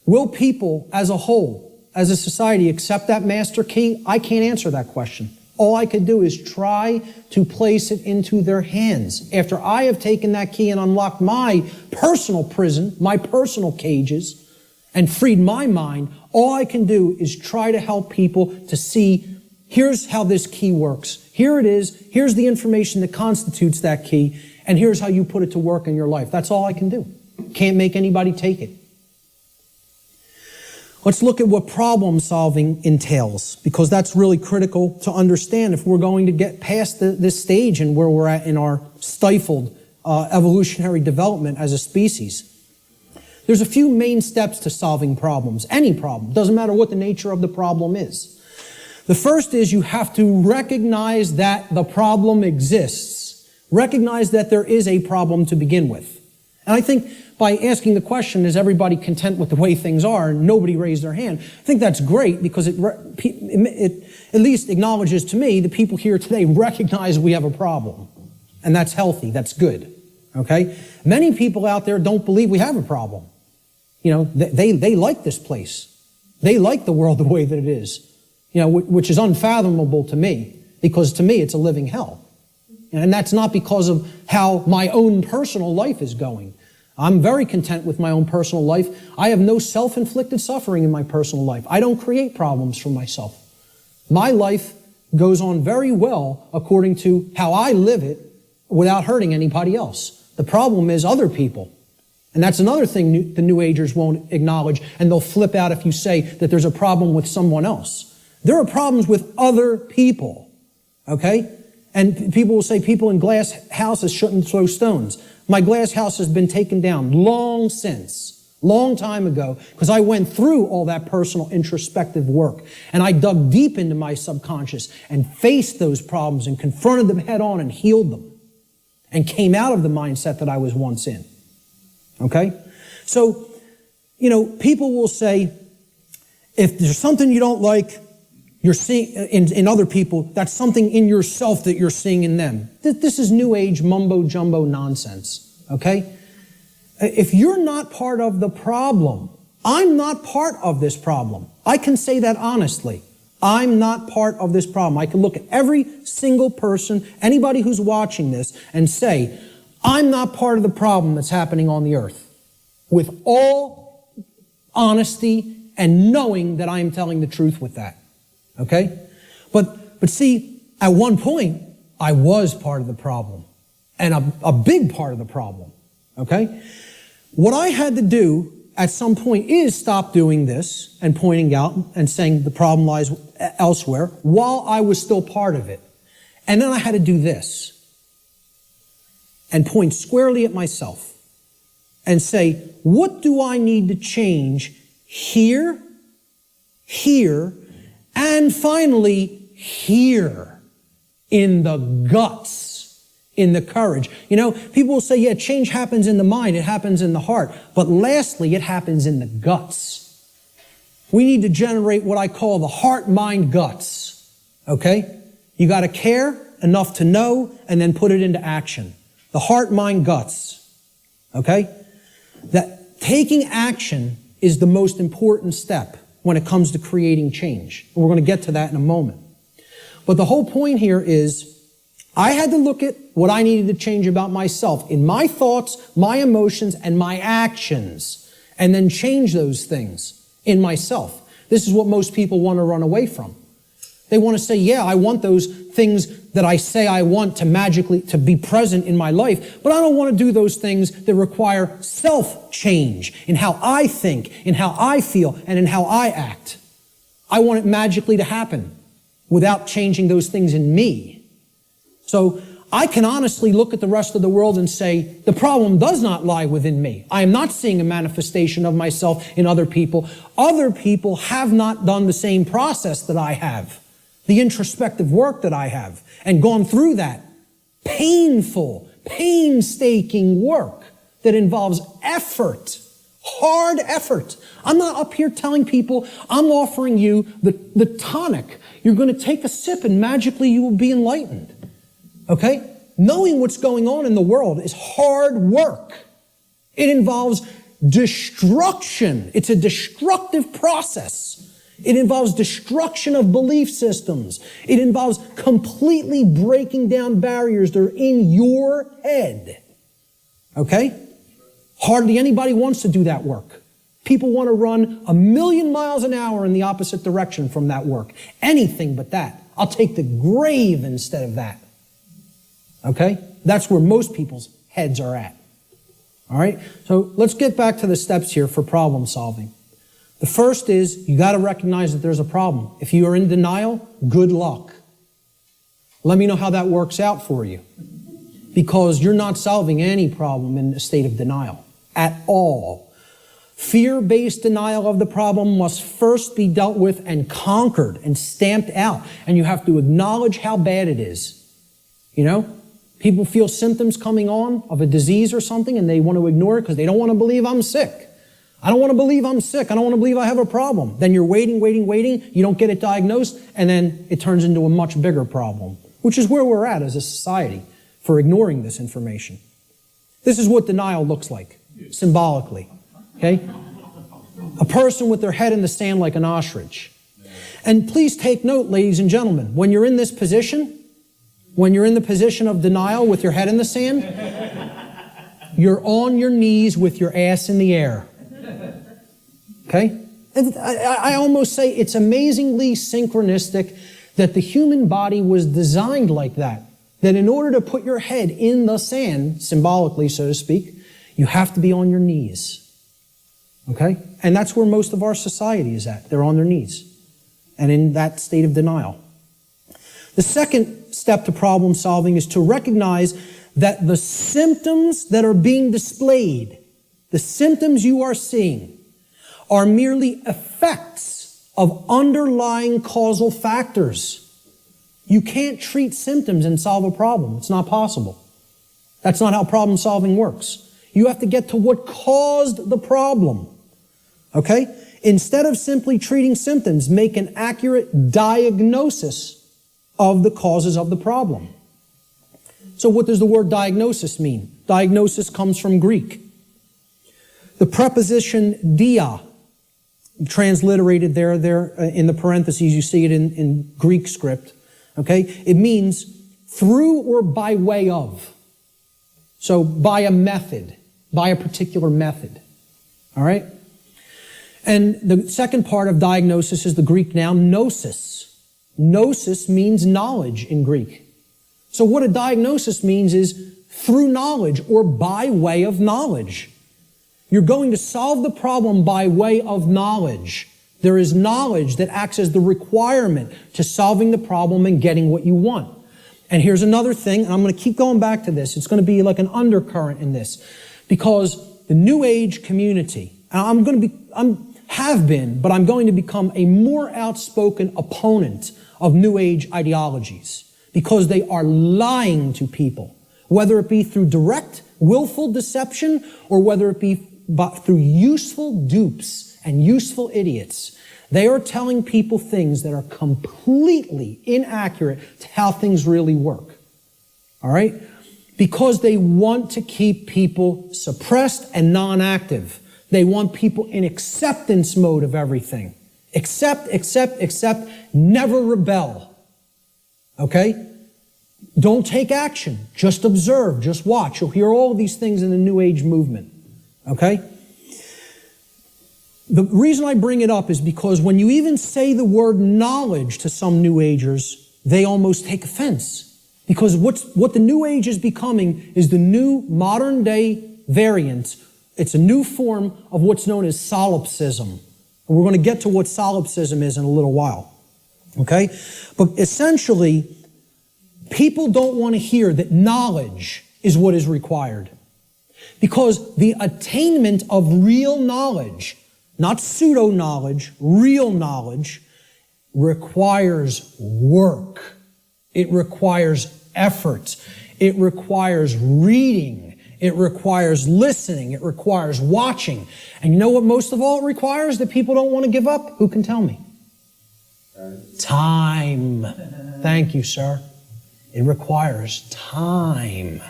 will people as a whole, as a society, accept that master key? I can't answer that question. All I could do is try to place it into their hands. After I have taken that key and unlocked my personal prison, my personal cages, and freed my mind, all I can do is try to help people to see, here's how this key works. Here it is. Here's the information that constitutes that key. And here's how you put it to work in your life. That's all I can do. Can't make anybody take it. Let's look at what problem solving entails, because that's really critical to understand if we're going to get past this stage and where we're at in our stifled evolutionary development as a species. There's a few main steps to solving problems, any problem. Doesn't matter what the nature of the problem is. The first is you have to recognize that the problem exists. Recognize that there is a problem to begin with. And I think by asking the question, is everybody content with the way things are, and nobody raised their hand, I think that's great, because it at least acknowledges to me the people here today recognize we have a problem. And that's healthy, that's good, okay? Many people out there don't believe we have a problem. You know, they like this place. They like the world the way that it is, you know, which is unfathomable to me, because to me it's a living hell. And that's not because of how my own personal life is going. I'm very content with my own personal life. I have no self-inflicted suffering in my personal life. I don't create problems for myself. My life goes on very well according to how I live it without hurting anybody else. The problem is other people. And that's another thing the New Agers won't acknowledge, and they'll flip out if you say that there's a problem with someone else. There are problems with other people, okay? And people will say people in glass houses shouldn't throw stones. My glass house has been taken down long time ago, because I went through all that personal introspective work. And I dug deep into my subconscious and faced those problems and confronted them head on and healed them. And came out of the mindset that I was once in. Okay? So, you know, people will say, if there's something you don't like, you're seeing in other people, that's something in yourself that you're seeing in them. This is New Age mumbo-jumbo nonsense, okay? If you're not part of the problem, I'm not part of this problem. I can say that honestly. I'm not part of this problem. I can look at every single person, anybody who's watching this, and say, I'm not part of the problem that's happening on the earth. With all honesty and knowing that I am telling the truth with that. Okay? But see, at one point, I was part of the problem. And a big part of the problem. Okay? What I had to do at some point is stop doing this and pointing out and saying the problem lies elsewhere while I was still part of it. And then I had to do this and point squarely at myself and say, what do I need to change here, and finally here, in the guts, in the courage? You know, people will say, yeah, change happens in the mind, it happens in the heart, but lastly, it happens in the guts. We need to generate what I call the heart, mind, guts, okay? You got to care enough to know and then put it into action. The heart, mind, guts, okay? That taking action is the most important step when it comes to creating change. And we're going to get to that in a moment. But the whole point here is I had to look at what I needed to change about myself in my thoughts, my emotions, and my actions, and then change those things in myself. This is what most people want to run away from. They want to say, yeah, I want those things that I say I want to magically to be present in my life, but I don't want to do those things that require self-change in how I think, in how I feel, and in how I act. I want it magically to happen without changing those things in me. So I can honestly look at the rest of the world and say, the problem does not lie within me. I am not seeing a manifestation of myself in other people. Other people have not done the same process that I have, the introspective work that I have, and gone through that painful, painstaking work that involves effort, hard effort. I'm not up here telling people, I'm offering you the tonic. You're going to take a sip and magically you will be enlightened. Okay? Knowing what's going on in the world is hard work. It involves destruction. It's a destructive process. It involves destruction of belief systems. It involves completely breaking down barriers that are in your head. Okay? Hardly anybody wants to do that work. People want to run 1,000,000 miles an hour in the opposite direction from that work. Anything but that. I'll take the grave instead of that. Okay? That's where most people's heads are at. All right? So let's get back to the steps here for problem solving. The first is you got to recognize that there's a problem. If you are in denial, good luck. Let me know how that works out for you. Because you're not solving any problem in a state of denial at all. Fear-based denial of the problem must first be dealt with and conquered and stamped out. And you have to acknowledge how bad it is. You know? People feel symptoms coming on of a disease or something and they want to ignore it because they don't want to believe I'm sick. I don't want to believe I'm sick. I don't want to believe I have a problem. Then you're waiting. You don't get it diagnosed, and then it turns into a much bigger problem, which is where we're at as a society for ignoring this information. This is what denial looks like, symbolically. Okay? A person with their head in the sand like an ostrich. And please take note, ladies and gentlemen, when you're in this position, when you're in the position of denial with your head in the sand, you're on your knees with your ass in the air. Okay? And I almost say it's amazingly synchronistic that the human body was designed like that. That in order to put your head in the sand, symbolically, so to speak, you have to be on your knees. Okay? And that's where most of our society is at. They're on their knees. And in that state of denial. The second step to problem solving is to recognize that the symptoms that are being displayed, the symptoms you are seeing, are merely effects of underlying causal factors. You can't treat symptoms and solve a problem. It's not possible. That's not how problem solving works. You have to get to what caused the problem. Okay? Instead of simply treating symptoms, make an accurate diagnosis of the causes of the problem. So what does the word diagnosis mean? Diagnosis comes from Greek. The preposition dia, transliterated there in the parentheses, you see it in Greek script. Okay? It means through or by way of. So by a method, by a particular method. All right? And the second part of diagnosis is the Greek noun gnosis. Gnosis means knowledge in Greek. So what a diagnosis means is through knowledge or by way of knowledge. You're going to solve the problem by way of knowledge. There is knowledge that acts as the requirement to solving the problem and getting what you want. And here's another thing, and I'm going to keep going back to this. It's going to be like an undercurrent in this. Because the New Age community, and I'm going to become a more outspoken opponent of New Age ideologies. Because they are lying to people. Whether it be through direct, willful deception, or whether it be through useful dupes and useful idiots. They are telling people things that are completely inaccurate to how things really work. All right? Because they want to keep people suppressed and non-active. They want people in acceptance mode of everything. Accept, never rebel. Okay? Don't take action. Just observe. Just watch. You'll hear all of these things in the New Age movement. Okay? The reason I bring it up is because when you even say the word knowledge to some New Agers, they almost take offense. Because what the New Age is becoming is the new modern day variant. It's a new form of what's known as solipsism. And we're going to get to what solipsism is in a little while. Okay? But essentially, people don't want to hear that knowledge is what is required. Because the attainment of real knowledge, not pseudo-knowledge, real knowledge, requires work. It requires effort. It requires reading. It requires listening. It requires watching. And you know what most of all it requires that people don't want to give up? Who can tell me? Time. Thank you, sir. It requires time.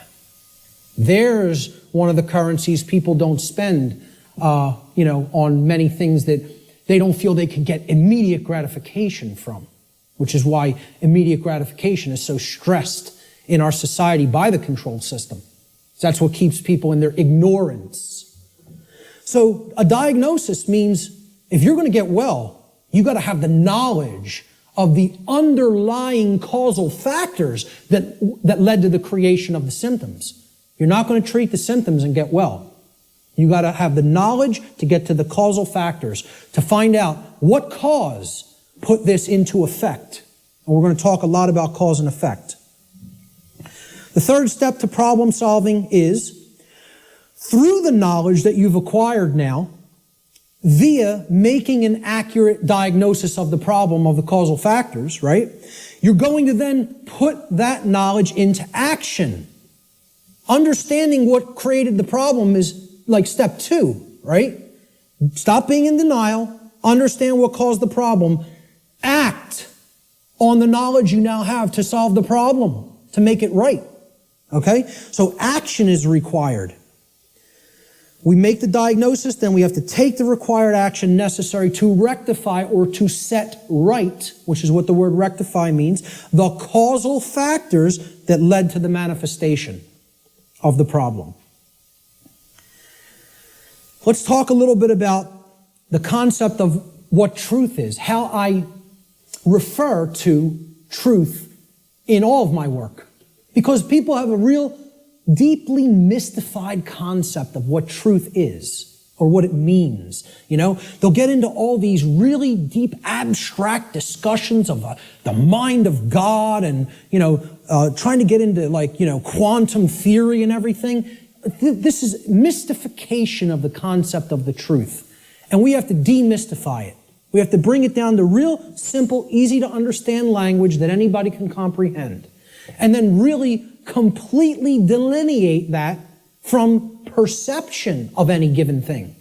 There's one of the currencies people don't spend, on many things that they don't feel they can get immediate gratification from, which is why immediate gratification is so stressed in our society by the control system. That's what keeps people in their ignorance. So a diagnosis means if you're going to get well, you got to have the knowledge of the underlying causal factors that led to the creation of the symptoms. You're not going to treat the symptoms and get well. You got to have the knowledge to get to the causal factors, to find out what cause put this into effect. And we're going to talk a lot about cause and effect. The third step to problem solving is, through the knowledge that you've acquired now, via making an accurate diagnosis of the problem of the causal factors, right? You're going to then put that knowledge into action. Understanding what created the problem is like step 2, right? Stop being in denial, understand what caused the problem, act on the knowledge you now have to solve the problem, to make it right. Okay? So action is required. We make the diagnosis, then we have to take the required action necessary to rectify or to set right, which is what the word rectify means, the causal factors that led to the manifestation of the problem. Let's talk a little bit about the concept of what truth is, how I refer to truth in all of my work. Because people have a real deeply mystified concept of what truth is or what it means. They'll get into all these really deep abstract discussions of the mind of God and, trying to get into quantum theory and everything. This is mystification of the concept of the truth. And we have to demystify it. We have to bring it down to real simple, easy to understand language that anybody can comprehend. And then really completely delineate that from perception of any given thing.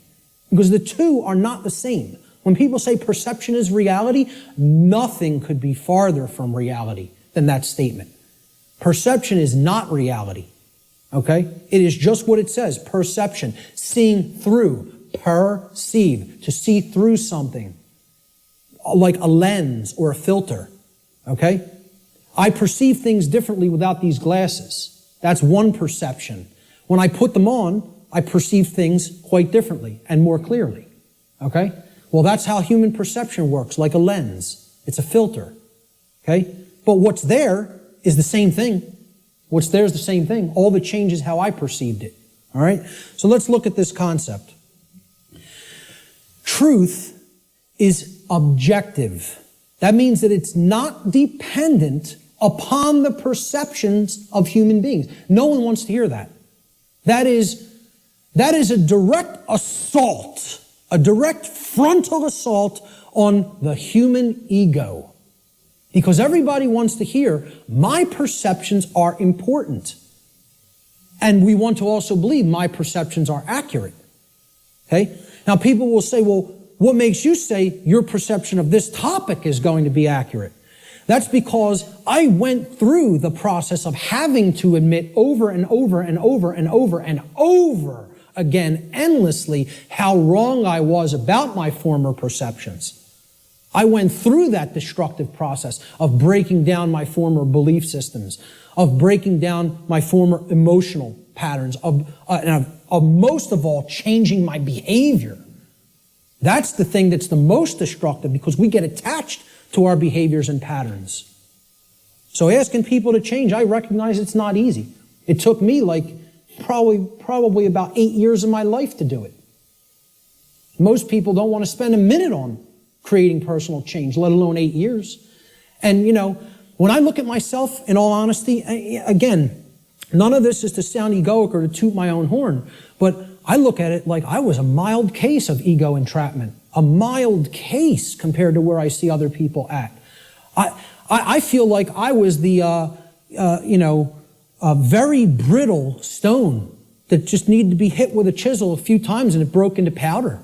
Because the two are not the same. When people say perception is reality, nothing could be farther from reality than that statement. Perception is not reality. Okay? It is just what it says, perception. Seeing through, perceive, to see through something. Like a lens or a filter. Okay? I perceive things differently without these glasses. That's one perception. When I put them on, I perceive things quite differently and more clearly. Okay? Well, that's how human perception works, like a lens. It's a filter. Okay? But what's there is the same thing. What's there is the same thing. All that changes how I perceived it. All right? So let's look at this concept. Truth is objective. That means that it's not dependent upon the perceptions of human beings. No one wants to hear that. That is a direct assault, a direct frontal assault on the human ego. Because everybody wants to hear, my perceptions are important. And we want to also believe my perceptions are accurate. Okay? Now people will say, well, what makes you say your perception of this topic is going to be accurate? That's because I went through the process of having to admit over and over and over and over and over again, endlessly, how wrong I was about my former perceptions. I went through that destructive process of breaking down my former belief systems, of breaking down my former emotional patterns, of most of all, changing my behavior. That's the thing that's the most destructive, because we get attached to our behaviors and patterns. So asking people to change, I recognize it's not easy. It took me probably about 8 years of my life to do it. Most people don't want to spend a minute on creating personal change, let alone 8 years. And, when I look at myself, in all honesty, again, none of this is to sound egoic or to toot my own horn, but I look at it like I was a mild case of ego entrapment, a mild case compared to where I see other people at. I feel like I was the, a very brittle stone that just needed to be hit with a chisel a few times and it broke into powder.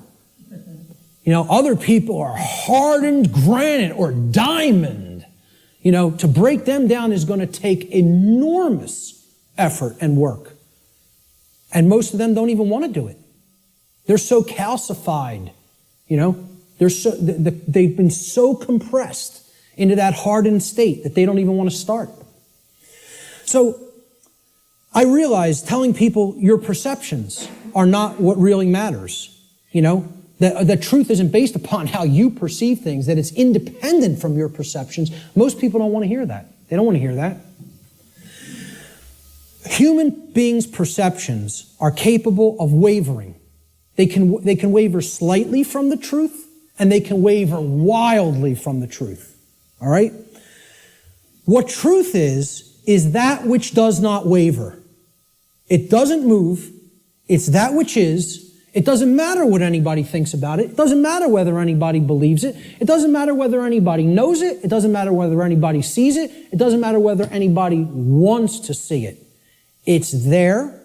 Other people are hardened granite or diamond. To break them down is going to take enormous effort and work. And most of them don't even want to do it. They're so calcified, they've been so compressed into that hardened state that they don't even want to start. So I realize telling people your perceptions are not what really matters. That truth isn't based upon how you perceive things, that it's independent from your perceptions. Most people don't want to hear that. They don't want to hear that. Human beings' perceptions are capable of wavering. They can waver slightly from the truth, and they can waver wildly from the truth. All right? What truth is that which does not waver. It doesn't move. It's that which is. It doesn't matter what anybody thinks about it. It doesn't matter whether anybody believes it. It doesn't matter whether anybody knows it. It doesn't matter whether anybody sees it. It doesn't matter whether anybody wants to see it. It's there.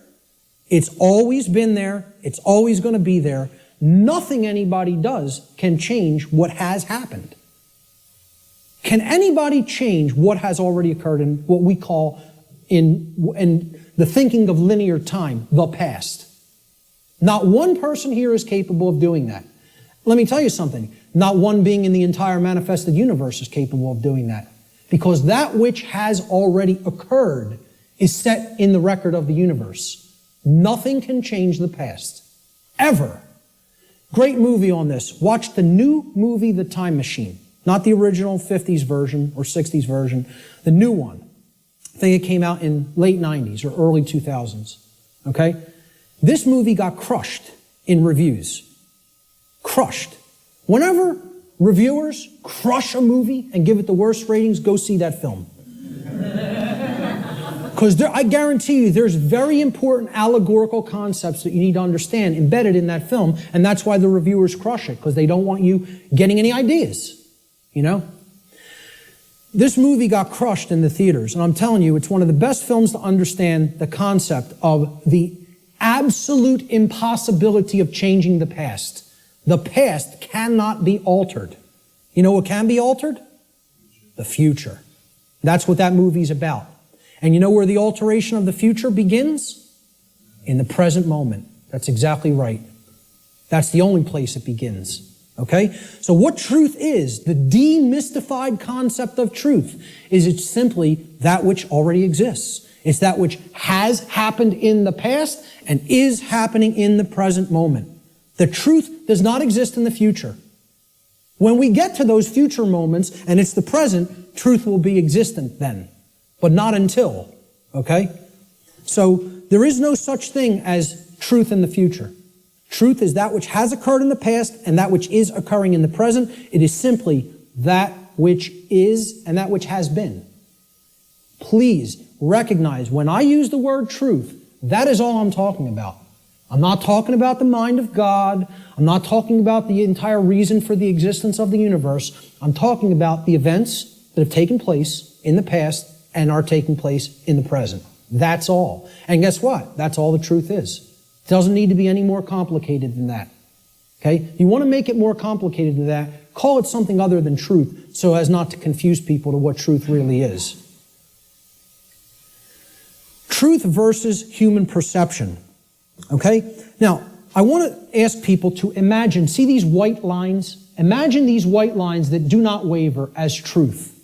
It's always been there. It's always going to be there. Nothing anybody does can change what has happened. Can anybody change what has already occurred in what we call, in the thinking of linear time, the past? Not one person here is capable of doing that. Let me tell you something. Not one being in the entire manifested universe is capable of doing that. Because that which has already occurred is set in the record of the universe. Nothing can change the past. Ever. Great movie on this. Watch the new movie, The Time Machine. Not the original 50s version or 60s version. The new one. I think it came out in late 90s or early 2000s. Okay? This movie got crushed in reviews. Crushed. Whenever reviewers crush a movie and give it the worst ratings, go see that film. Because I guarantee you there's very important allegorical concepts that you need to understand embedded in that film, and that's why the reviewers crush it, because they don't want you getting any ideas, This movie got crushed in the theaters, and I'm telling you, it's one of the best films to understand the concept of the absolute impossibility of changing the past. The past cannot be altered. You know what can be altered? The future. That's what that movie's about. And you know where the alteration of the future begins? In the present moment. That's exactly right. That's the only place it begins. Okay? So what truth is, the demystified concept of truth, is it's simply that which already exists. It's that which has happened in the past and is happening in the present moment. The truth does not exist in the future. When we get to those future moments and it's the present, truth will be existent then, but not until. Okay? So there is no such thing as truth in the future. Truth is that which has occurred in the past and that which is occurring in the present. It is simply that which is and that which has been. Please recognize when I use the word truth, that is all I'm talking about. I'm not talking about the mind of God. I'm not talking about the entire reason for the existence of the universe. I'm talking about the events that have taken place in the past and are taking place in the present. That's all. And guess what? That's all the truth is. It doesn't need to be any more complicated than that. Okay? If you want to make it more complicated than that, call it something other than truth so as not to confuse people to what truth really is. Truth versus human perception. Okay? Now, I want to ask people to imagine, see these white lines? Imagine these white lines that do not waver as truth.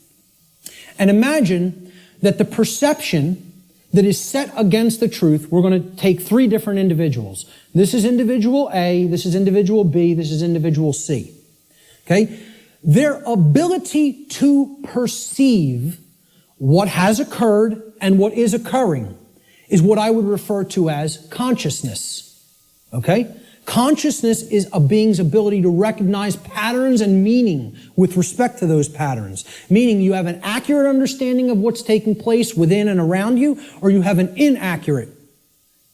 And imagine that the perception that is set against the truth, we're going to take three different individuals. This is individual A, this is individual B, this is individual C. Okay? Their ability to perceive what has occurred and what is occurring is what I would refer to as consciousness. Okay? Consciousness is a being's ability to recognize patterns and meaning with respect to those patterns. Meaning you have an accurate understanding of what's taking place within and around you, or you have an inaccurate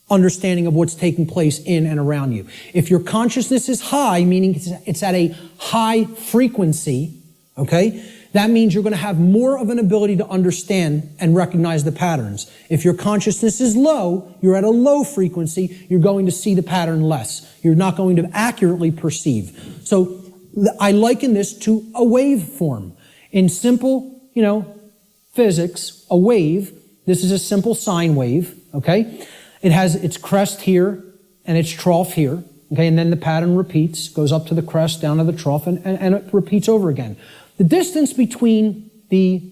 understanding of what's taking place in and around you. If your consciousness is high, meaning it's at a high frequency, okay, that means you're going to have more of an ability to understand and recognize the patterns. If your consciousness is low, you're at a low frequency, you're going to see the pattern less. You're not going to accurately perceive. So I liken this to a waveform. In simple, physics, a wave, this is a simple sine wave, okay? It has its crest here and its trough here, okay? And then the pattern repeats, goes up to the crest, down to the trough, and it repeats over again. The distance between the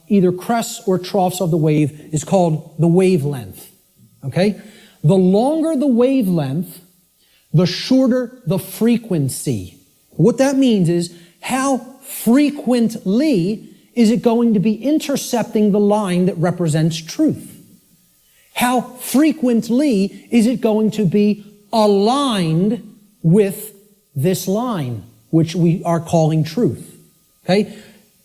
either crests or troughs of the wave is called the wavelength, okay? The longer the wavelength, the shorter the frequency. What that means is how frequently is it going to be intercepting the line that represents truth? How frequently is it going to be aligned with this line, which we are calling truth? Okay?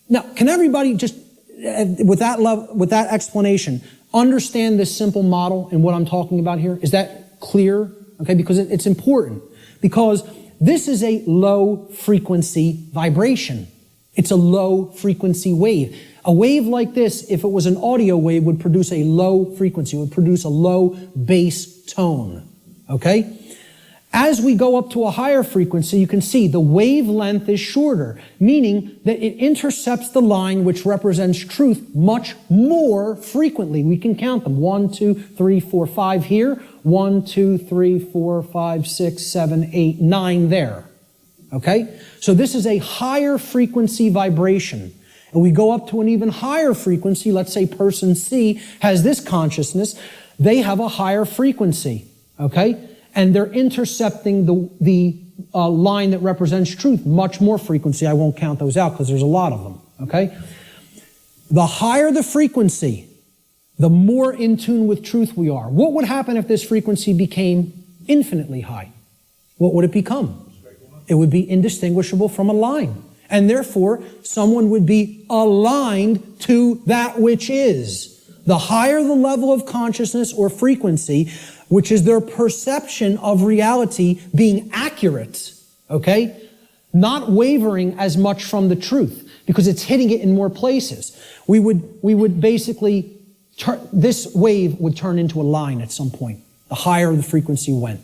Now, can everybody just, with that explanation, understand this simple model and what I'm talking about here? Is that clear? Okay, because it's important. Because this is a low frequency vibration. It's a low frequency wave. A wave like this, if it was an audio wave, would produce a low frequency, would produce a low bass tone. Okay? As we go up to a higher frequency, you can see the wavelength is shorter, meaning that it intercepts the line which represents truth much more frequently. We can count them. 1, 2, 3, 4, 5 here. 1, 2, 3, 4, 5, 6, 7, 8, 9 there. Okay? So this is a higher frequency vibration. And we go up to an even higher frequency. Let's say person C has this consciousness. They have a higher frequency. Okay? And they're intercepting the line that represents truth, much more frequency. I won't count those out because there's a lot of them, okay? The higher the frequency, the more in tune with truth we are. What would happen if this frequency became infinitely high? What would it become? It would be indistinguishable from a line. And therefore, someone would be aligned to that which is. The higher the level of consciousness or frequency, which is their perception of reality being accurate, okay? Not wavering as much from the truth, because it's hitting it in more places. We would basically, this wave would turn into a line at some point, the higher the frequency went.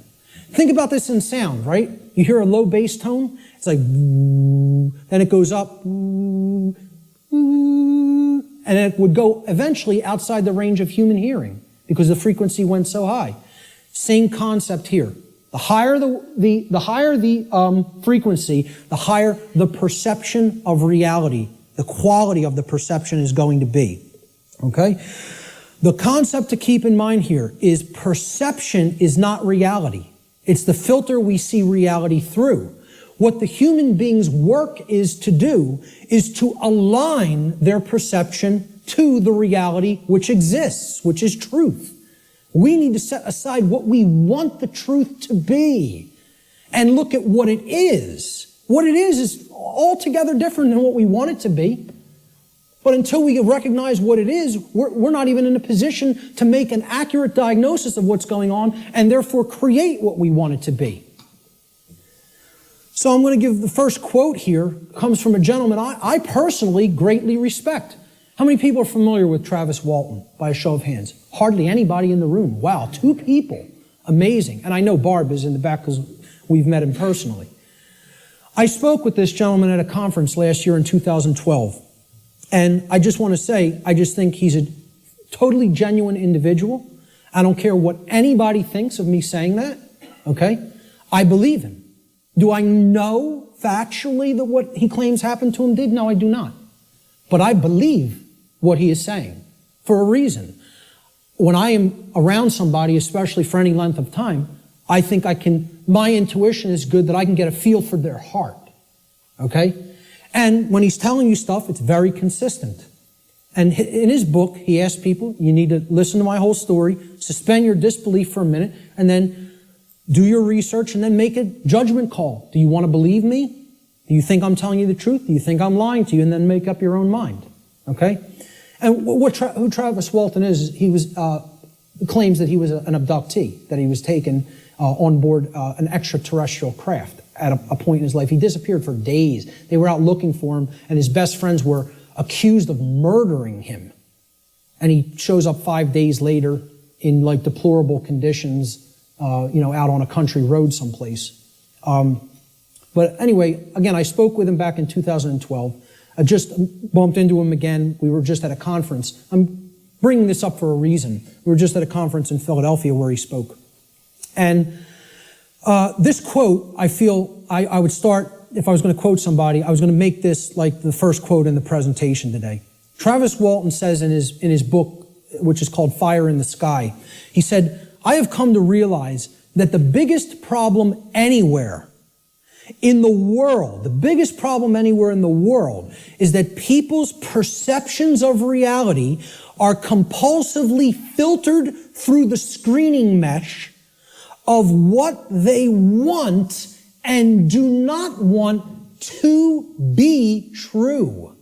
Think about this in sound, right? You hear a low bass tone, it's like, then it goes up, and it would go eventually outside the range of human hearing, because the frequency went so high. Same concept here. The higher the frequency, the higher the perception of reality, the quality of the perception is going to be. Okay? The concept to keep in mind here is perception is not reality. It's the filter we see reality through. What the human being's work is to do is to align their perception to the reality which exists, which is truth. We need to set aside what we want the truth to be and look at what it is. What it is altogether different than what we want it to be. But until we recognize what it is, we're not even in a position to make an accurate diagnosis of what's going on and therefore create what we want it to be. So I'm going to give the first quote here, comes from a gentleman I personally greatly respect. How many people are familiar with Travis Walton, by a show of hands? Hardly anybody in the room. Wow, 2 people. Amazing. And I know Barb is in the back because we've met him personally. I spoke with this gentleman at a conference last year in 2012. And I just want to say, I just think he's a totally genuine individual. I don't care what anybody thinks of me saying that, okay? I believe him. Do I know factually that what he claims happened to him did? No, I do not. But I believe what he is saying for a reason. when I am around somebody, especially for any length of time, I think my intuition is good that I can get a feel for their heart. Okay? And when he's telling you stuff, it's very consistent. And in his book, he asks people, you need to listen to my whole story, suspend your disbelief for a minute, and then do your research and then make a judgment call. Do you want to believe me? Do you think I'm telling you the truth? Do you think I'm lying to you? And then make up your own mind. Okay? And who Travis Walton is, he claims that he was an abductee, that he was taken on board an extraterrestrial craft at a point in his life. He disappeared for days. They were out looking for him, and his best friends were accused of murdering him. And he shows up 5 days later in like deplorable conditions, out on a country road someplace. But anyway, again, I spoke with him back in 2012. I just bumped into him again. We were just at a conference. I'm bringing this up for a reason. We were just at a conference in Philadelphia where he spoke. And this quote, I feel I would start, if I was going to quote somebody, I was going to make this like the first quote in the presentation today. Travis Walton says in his book, which is called Fire in the Sky, he said, I have come to realize that the biggest problem anywhere in the world, the biggest problem anywhere in the world is that people's perceptions of reality are compulsively filtered through the screening mesh of what they want and do not want to be true.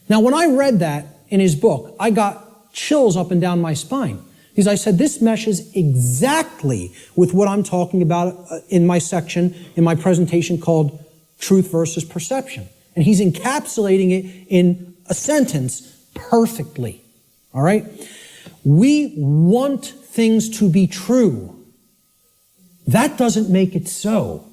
Now, when I read that in his book, I got chills up and down my spine. Because I said, this meshes exactly with what I'm talking about in my section, in my presentation called Truth versus Perception. And he's encapsulating it in a sentence perfectly. All right? We want things to be true. That doesn't make it so.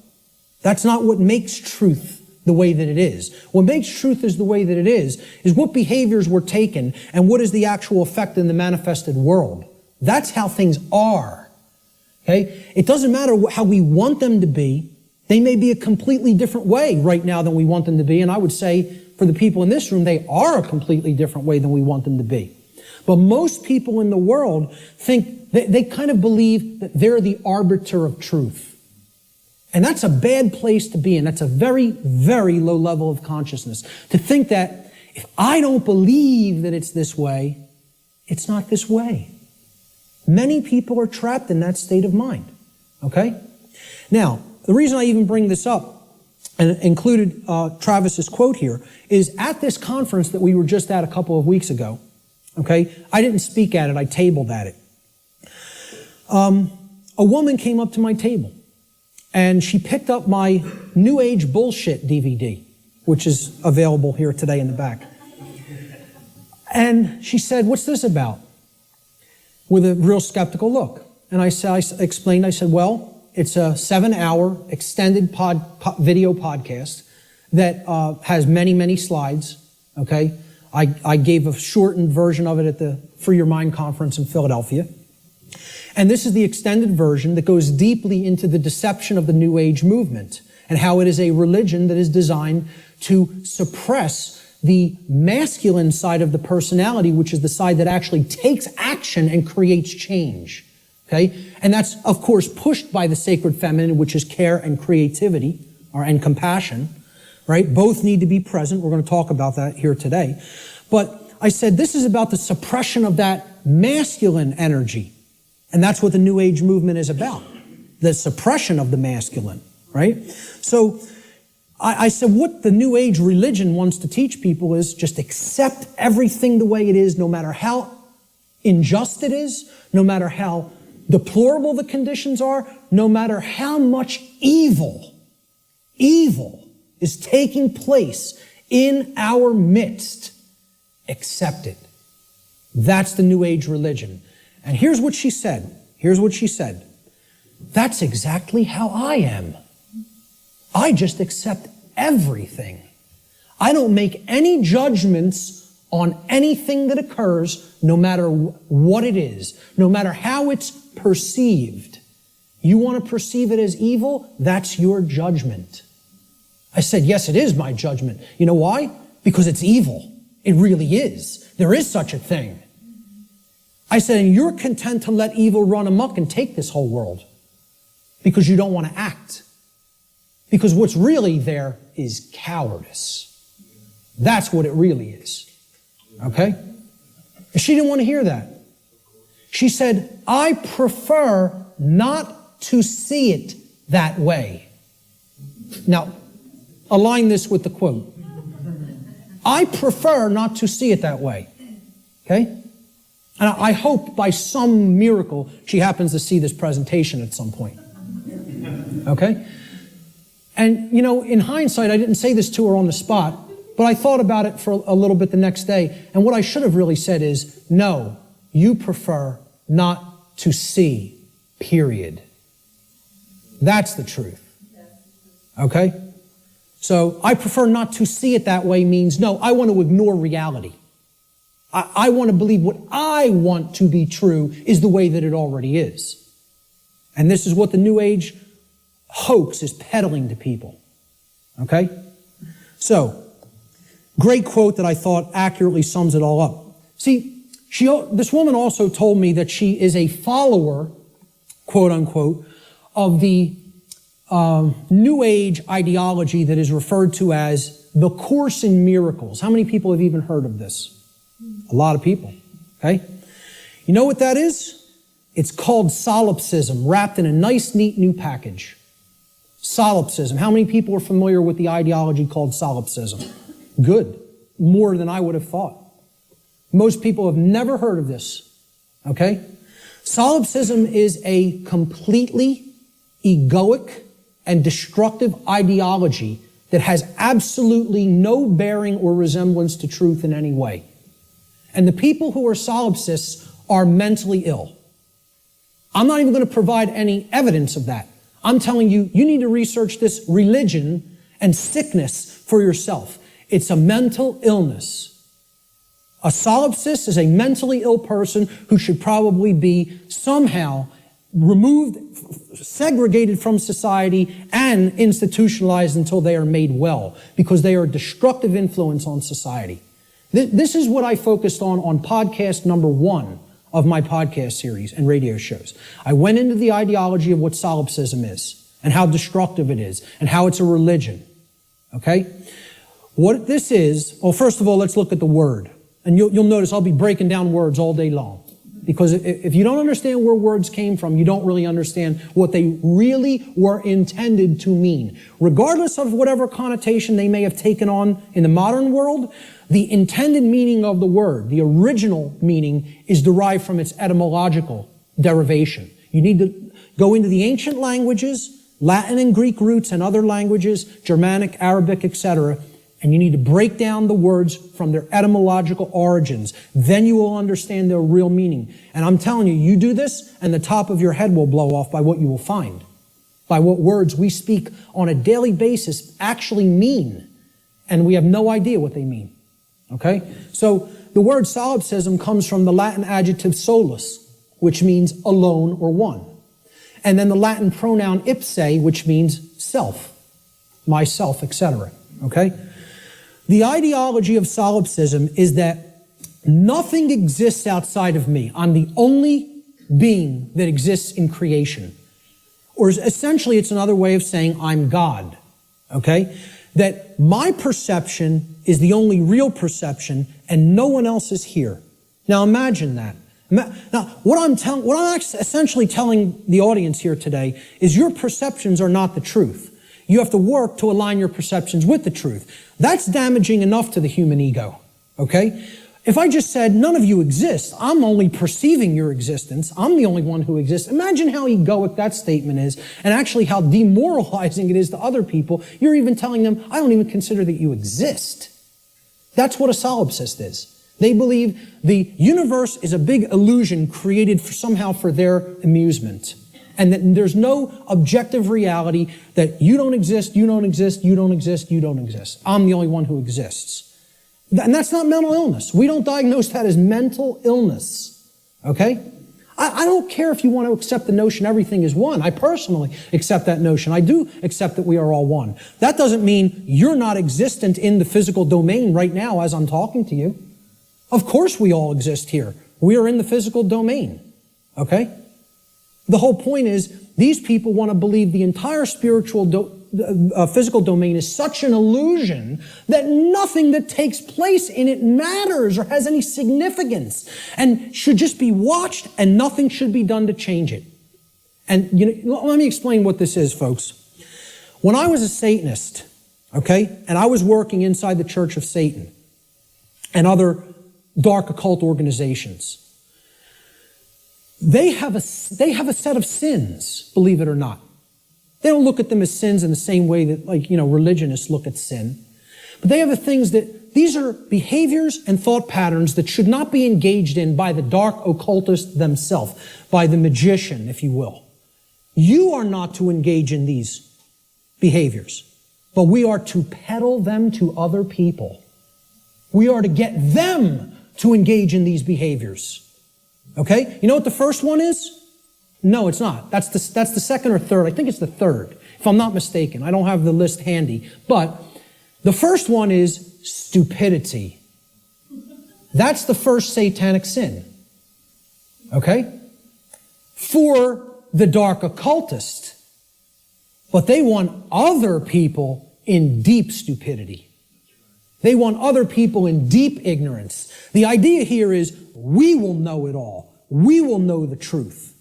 That's not what makes truth the way that it is. What makes truth is the way that it is what behaviors were taken and what is the actual effect in the manifested world. That's how things are. Okay? It doesn't matter how we want them to be. They may be a completely different way right now than we want them to be. And I would say for the people in this room, they are a completely different way than we want them to be. But most people in the world think, they kind of believe that they're the arbiter of truth. And that's a bad place to be in. That's a very, very low level of consciousness. To think that if I don't believe that it's this way, it's not this way. Many people are trapped in that state of mind. Okay? Now, the reason I even bring this up and included Travis's quote here is at this conference that we were just at a couple of weeks ago. Okay? I didn't speak at it. I tabled at it. A woman came up to my table and she picked up my New Age Bullshit DVD, which is available here today in the back. And she said, "What's this about?" With a real skeptical look. And I explained, well, it's a 7-hour extended video podcast that has many, many slides, okay? I gave a shortened version of it at the Free Your Mind conference in Philadelphia. And this is the extended version that goes deeply into the deception of the New Age movement and how it is a religion that is designed to suppress the masculine side of the personality, which is the side that actually takes action and creates change. Okay? And that's, of course, pushed by the sacred feminine, which is care and creativity, and compassion. Right? Both need to be present. We're going to talk about that here today. But I said this is about the suppression of that masculine energy. And that's what the New Age movement is about. The suppression of the masculine. Right? So I said what the New Age religion wants to teach people is just accept everything the way it is, no matter how unjust it is, no matter how deplorable the conditions are, no matter how much evil is taking place in our midst. Accept it. That's the New Age religion. And here's what she said. That's exactly how I am. I just accept everything. I don't make any judgments on anything that occurs, no matter what it is, no matter how it's perceived. You want to perceive it as evil? That's your judgment. I said, yes, it is my judgment. You know why? Because it's evil. It really is. There is such a thing. I said, and you're content to let evil run amok and take this whole world because you don't want to act. Because what's really there is cowardice. That's what it really is. Okay? And she didn't want to hear that. She said, I prefer not to see it that way. Now, align this with the quote. I prefer not to see it that way. Okay? And I hope by some miracle she happens to see this presentation at some point. Okay? And, you know, in hindsight, I didn't say this to her on the spot, but I thought about it for a little bit the next day. And what I should have really said is, no, you prefer not to see, period. That's the truth. Okay? So I prefer not to see it that way means, no, I want to ignore reality. I want to believe what I want to be true is the way that it already is. And this is what the New Age hoax is peddling to people. Okay? So, great quote that I thought accurately sums it all up. See, this woman also told me that she is a follower, quote unquote, of the New Age ideology that is referred to as the Course in Miracles. How many people have even heard of this? A lot of people. Okay? You know what that is? It's called solipsism, wrapped in a nice, neat new package. Solipsism. How many people are familiar with the ideology called solipsism? Good. More than I would have thought. Most people have never heard of this. Okay? Solipsism is a completely egoic and destructive ideology that has absolutely no bearing or resemblance to truth in any way. And the people who are solipsists are mentally ill. I'm not even going to provide any evidence of that. I'm telling you, you need to research this religion and sickness for yourself. It's a mental illness. A solipsist is a mentally ill person who should probably be somehow removed, segregated from society, and institutionalized until they are made well, because they are a destructive influence on society. This is what I focused on podcast number 1 of my podcast series and radio shows. I went into the ideology of what solipsism is and how destructive it is and how it's a religion. Okay? What this is, well, first of all, let's look at the word. And you'll notice I'll be breaking down words all day long. Because if you don't understand where words came from, you don't really understand what they really were intended to mean. Regardless of whatever connotation they may have taken on in the modern world, the intended meaning of the word, the original meaning, is derived from its etymological derivation. You need to go into the ancient languages, Latin and Greek roots and other languages, Germanic, Arabic, etc., and you need to break down the words from their etymological origins. Then you will understand their real meaning. And I'm telling you, you do this, and the top of your head will blow off by what you will find, by what words we speak on a daily basis actually mean, and we have no idea what they mean. Okay? So the word solipsism comes from the Latin adjective solus, which means alone or one. And then the Latin pronoun ipse, which means self, myself, etc. Okay? The ideology of solipsism is that nothing exists outside of me. I'm the only being that exists in creation. Or essentially, it's another way of saying I'm God. Okay? That my perception is the only real perception and no one else is here. Now imagine that. Now, what I'm essentially telling the audience here today is your perceptions are not the truth. You have to work to align your perceptions with the truth. That's damaging enough to the human ego, okay? If I just said, none of you exist, I'm only perceiving your existence, I'm the only one who exists, imagine how egoic that statement is, and actually how demoralizing it is to other people. You're even telling them, I don't even consider that you exist. That's what a solipsist is. They believe the universe is a big illusion created somehow for their amusement. And that there's no objective reality that you don't exist, you don't exist, you don't exist, you don't exist. I'm the only one who exists. And that's not mental illness. We don't diagnose that as mental illness. Okay? I don't care if you want to accept the notion everything is one. I personally accept that notion. I do accept that we are all one. That doesn't mean you're not existent in the physical domain right now as I'm talking to you. Of course we all exist here. We are in the physical domain, okay? The whole point is these people want to believe the entire physical domain is such an illusion that nothing that takes place in it matters or has any significance and should just be watched and nothing should be done to change it. And let me explain what this is, folks. When I was a Satanist, okay, and I was working inside the Church of Satan and other dark occult organizations, they have a set of sins, believe it or not. They don't look at them as sins in the same way that, religionists look at sin. But they have the things that, these are behaviors and thought patterns that should not be engaged in by the dark occultist themselves, by the magician, if you will. You are not to engage in these behaviors, but we are to peddle them to other people. We are to get them to engage in these behaviors. Okay? You know what the first one is? No, it's not. That's the second or third. I think it's the third, if I'm not mistaken. I don't have the list handy. But the first one is stupidity. That's the first satanic sin. Okay? For the dark occultist. But they want other people in deep stupidity. They want other people in deep ignorance. The idea here is we will know it all. We will know the truth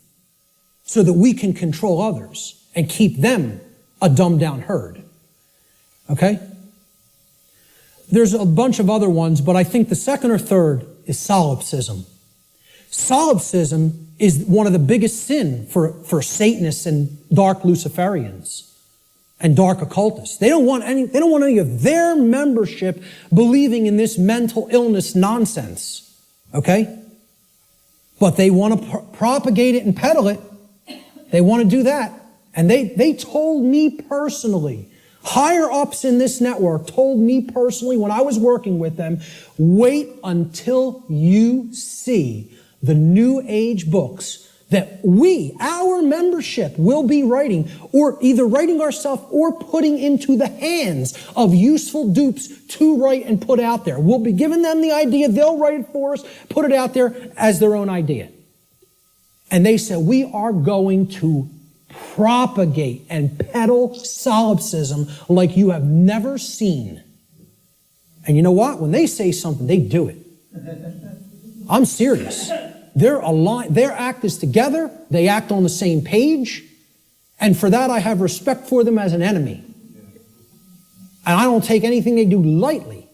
so that we can control others and keep them a dumbed down herd. Okay? There's a bunch of other ones, but I think the second or third is solipsism. Solipsism is one of the biggest sin for Satanists and dark Luciferians and dark occultists. They don't want any of their membership believing in this mental illness nonsense. Okay? But they want to propagate it and peddle it. They want to do that. And they told me personally, higher ups in this network told me personally when I was working with them, wait until you see the New Age books that our membership, will be writing, or either writing ourselves or putting into the hands of useful dupes to write and put out there. We'll be giving them the idea, they'll write it for us, put it out there as their own idea. And they said, we are going to propagate and peddle solipsism like you have never seen. And you know what? When they say something, they do it. I'm serious. They're aligned. Their act is together. They act on the same page. And for that, I have respect for them as an enemy. And I don't take anything they do lightly.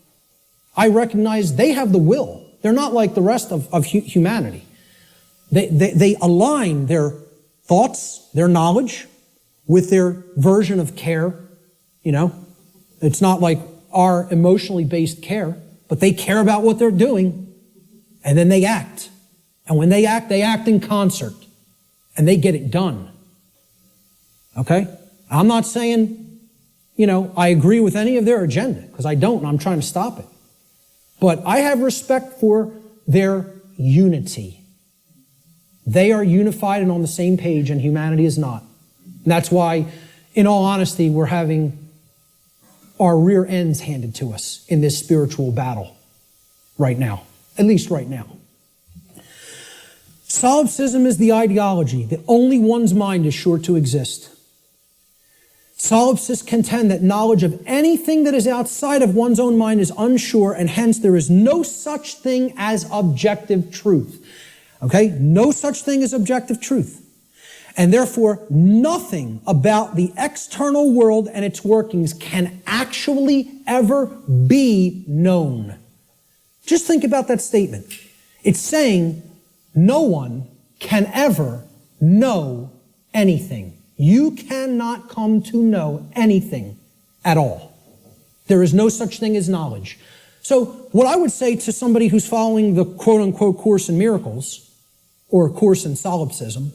I recognize they have the will. They're not like the rest of humanity. They align their thoughts, their knowledge, with their version of care. It's not like our emotionally based care, but they care about what they're doing, and then they act. And when they act in concert, and they get it done. Okay? I'm not saying, I agree with any of their agenda, because I don't, and I'm trying to stop it. But I have respect for their unity. They are unified and on the same page, and humanity is not. And that's why, in all honesty, we're having our rear ends handed to us in this spiritual battle right now. At least right now. Solipsism is the ideology that only one's mind is sure to exist. Solipsists contend that knowledge of anything that is outside of one's own mind is unsure, and hence there is no such thing as objective truth. Okay? No such thing as objective truth. And therefore, nothing about the external world and its workings can actually ever be known. Just think about that statement. It's saying no one can ever know anything. You cannot come to know anything at all. There is no such thing as knowledge. So what I would say to somebody who's following the quote-unquote Course in Miracles, or a Course in Solipsism,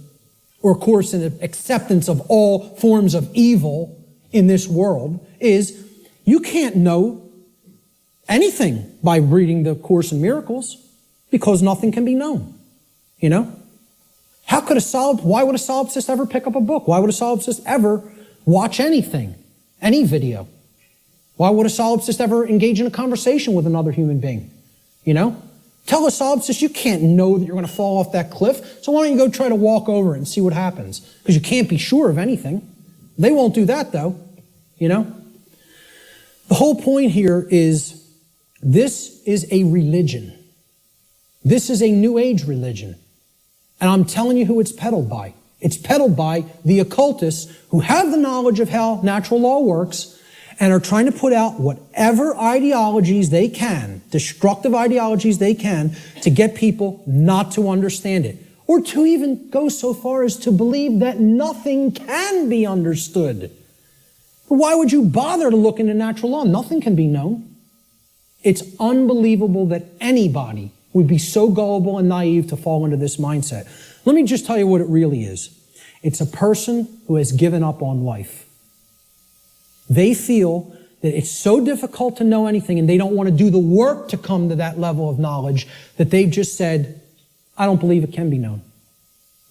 or a Course in acceptance of all forms of evil in this world, is you can't know anything by reading the Course in Miracles, because nothing can be known. Why would a solipsist ever pick up a book? Why would a solipsist ever watch anything, any video? Why would a solipsist ever engage in a conversation with another human being? Tell a solipsist you can't know that you're going to fall off that cliff, so why don't you go try to walk over it and see what happens? Because you can't be sure of anything. They won't do that though, you know? The whole point here is this is a religion. This is a New Age religion. And I'm telling you who it's peddled by. It's peddled by the occultists who have the knowledge of how natural law works and are trying to put out whatever ideologies they can, destructive ideologies they can, to get people not to understand it. Or to even go so far as to believe that nothing can be understood. But why would you bother to look into natural law? Nothing can be known. It's unbelievable that anybody would be so gullible and naive to fall into this mindset. Let me just tell you what it really is. It's a person who has given up on life. They feel that it's so difficult to know anything and they don't want to do the work to come to that level of knowledge that they've just said, I don't believe it can be known.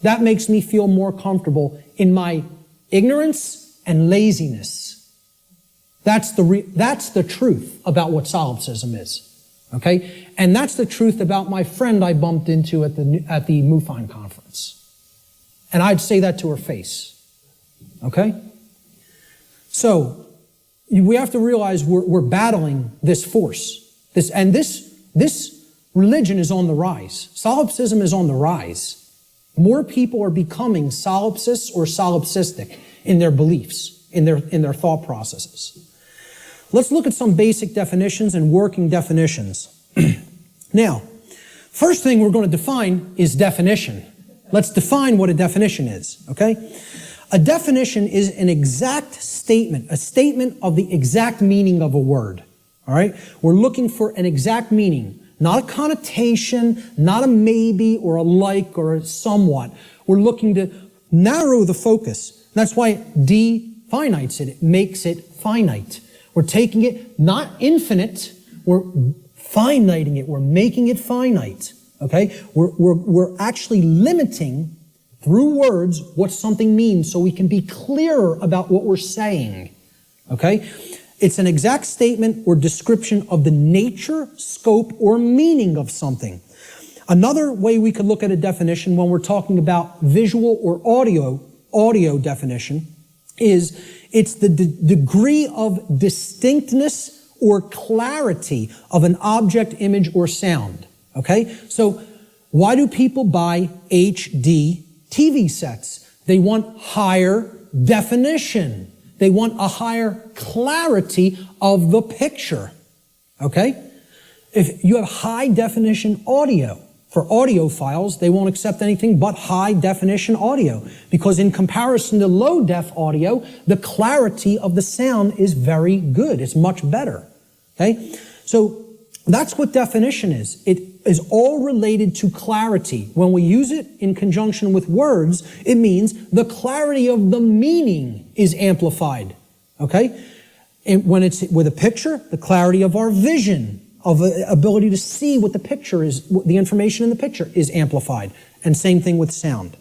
That makes me feel more comfortable in my ignorance and laziness. That's the truth about what solipsism is. Okay? And that's the truth about my friend I bumped into at the MUFON conference. And I'd say that to her face. Okay? So, we have to realize we're battling this force. This religion is on the rise. Solipsism is on the rise. More people are becoming solipsists or solipsistic in their beliefs, in their thought processes. Let's look at some basic definitions and working definitions. Now, first thing we're going to define is definition. Let's define what a definition is, okay? A definition is an exact statement, a statement of the exact meaning of a word, all right? We're looking for an exact meaning, not a connotation, not a maybe or a like or a somewhat. We're looking to narrow the focus. That's why it definites it. It makes it finite. We're taking it not infinite, we're finiting it. We're making it finite, okay? We're actually limiting through words what something means so we can be clearer about what we're saying, okay? It's an exact statement or description of the nature, scope, or meaning of something. Another way we could look at a definition when we're talking about visual or audio definition is it's the degree of distinctness or clarity of an object, image, or sound, okay? So why do people buy HD TV sets? They want higher definition. They want a higher clarity of the picture, okay? If you have high definition audio, for audio files, they won't accept anything but high definition audio because in comparison to low def audio, the clarity of the sound is very good. It's much better, okay? So that's what definition is. It is all related to clarity. When we use it in conjunction with words, it means the clarity of the meaning is amplified, okay? And when it's with a picture, the clarity of our vision, of the ability to see what the picture is, the information in the picture is amplified. And same thing with sound.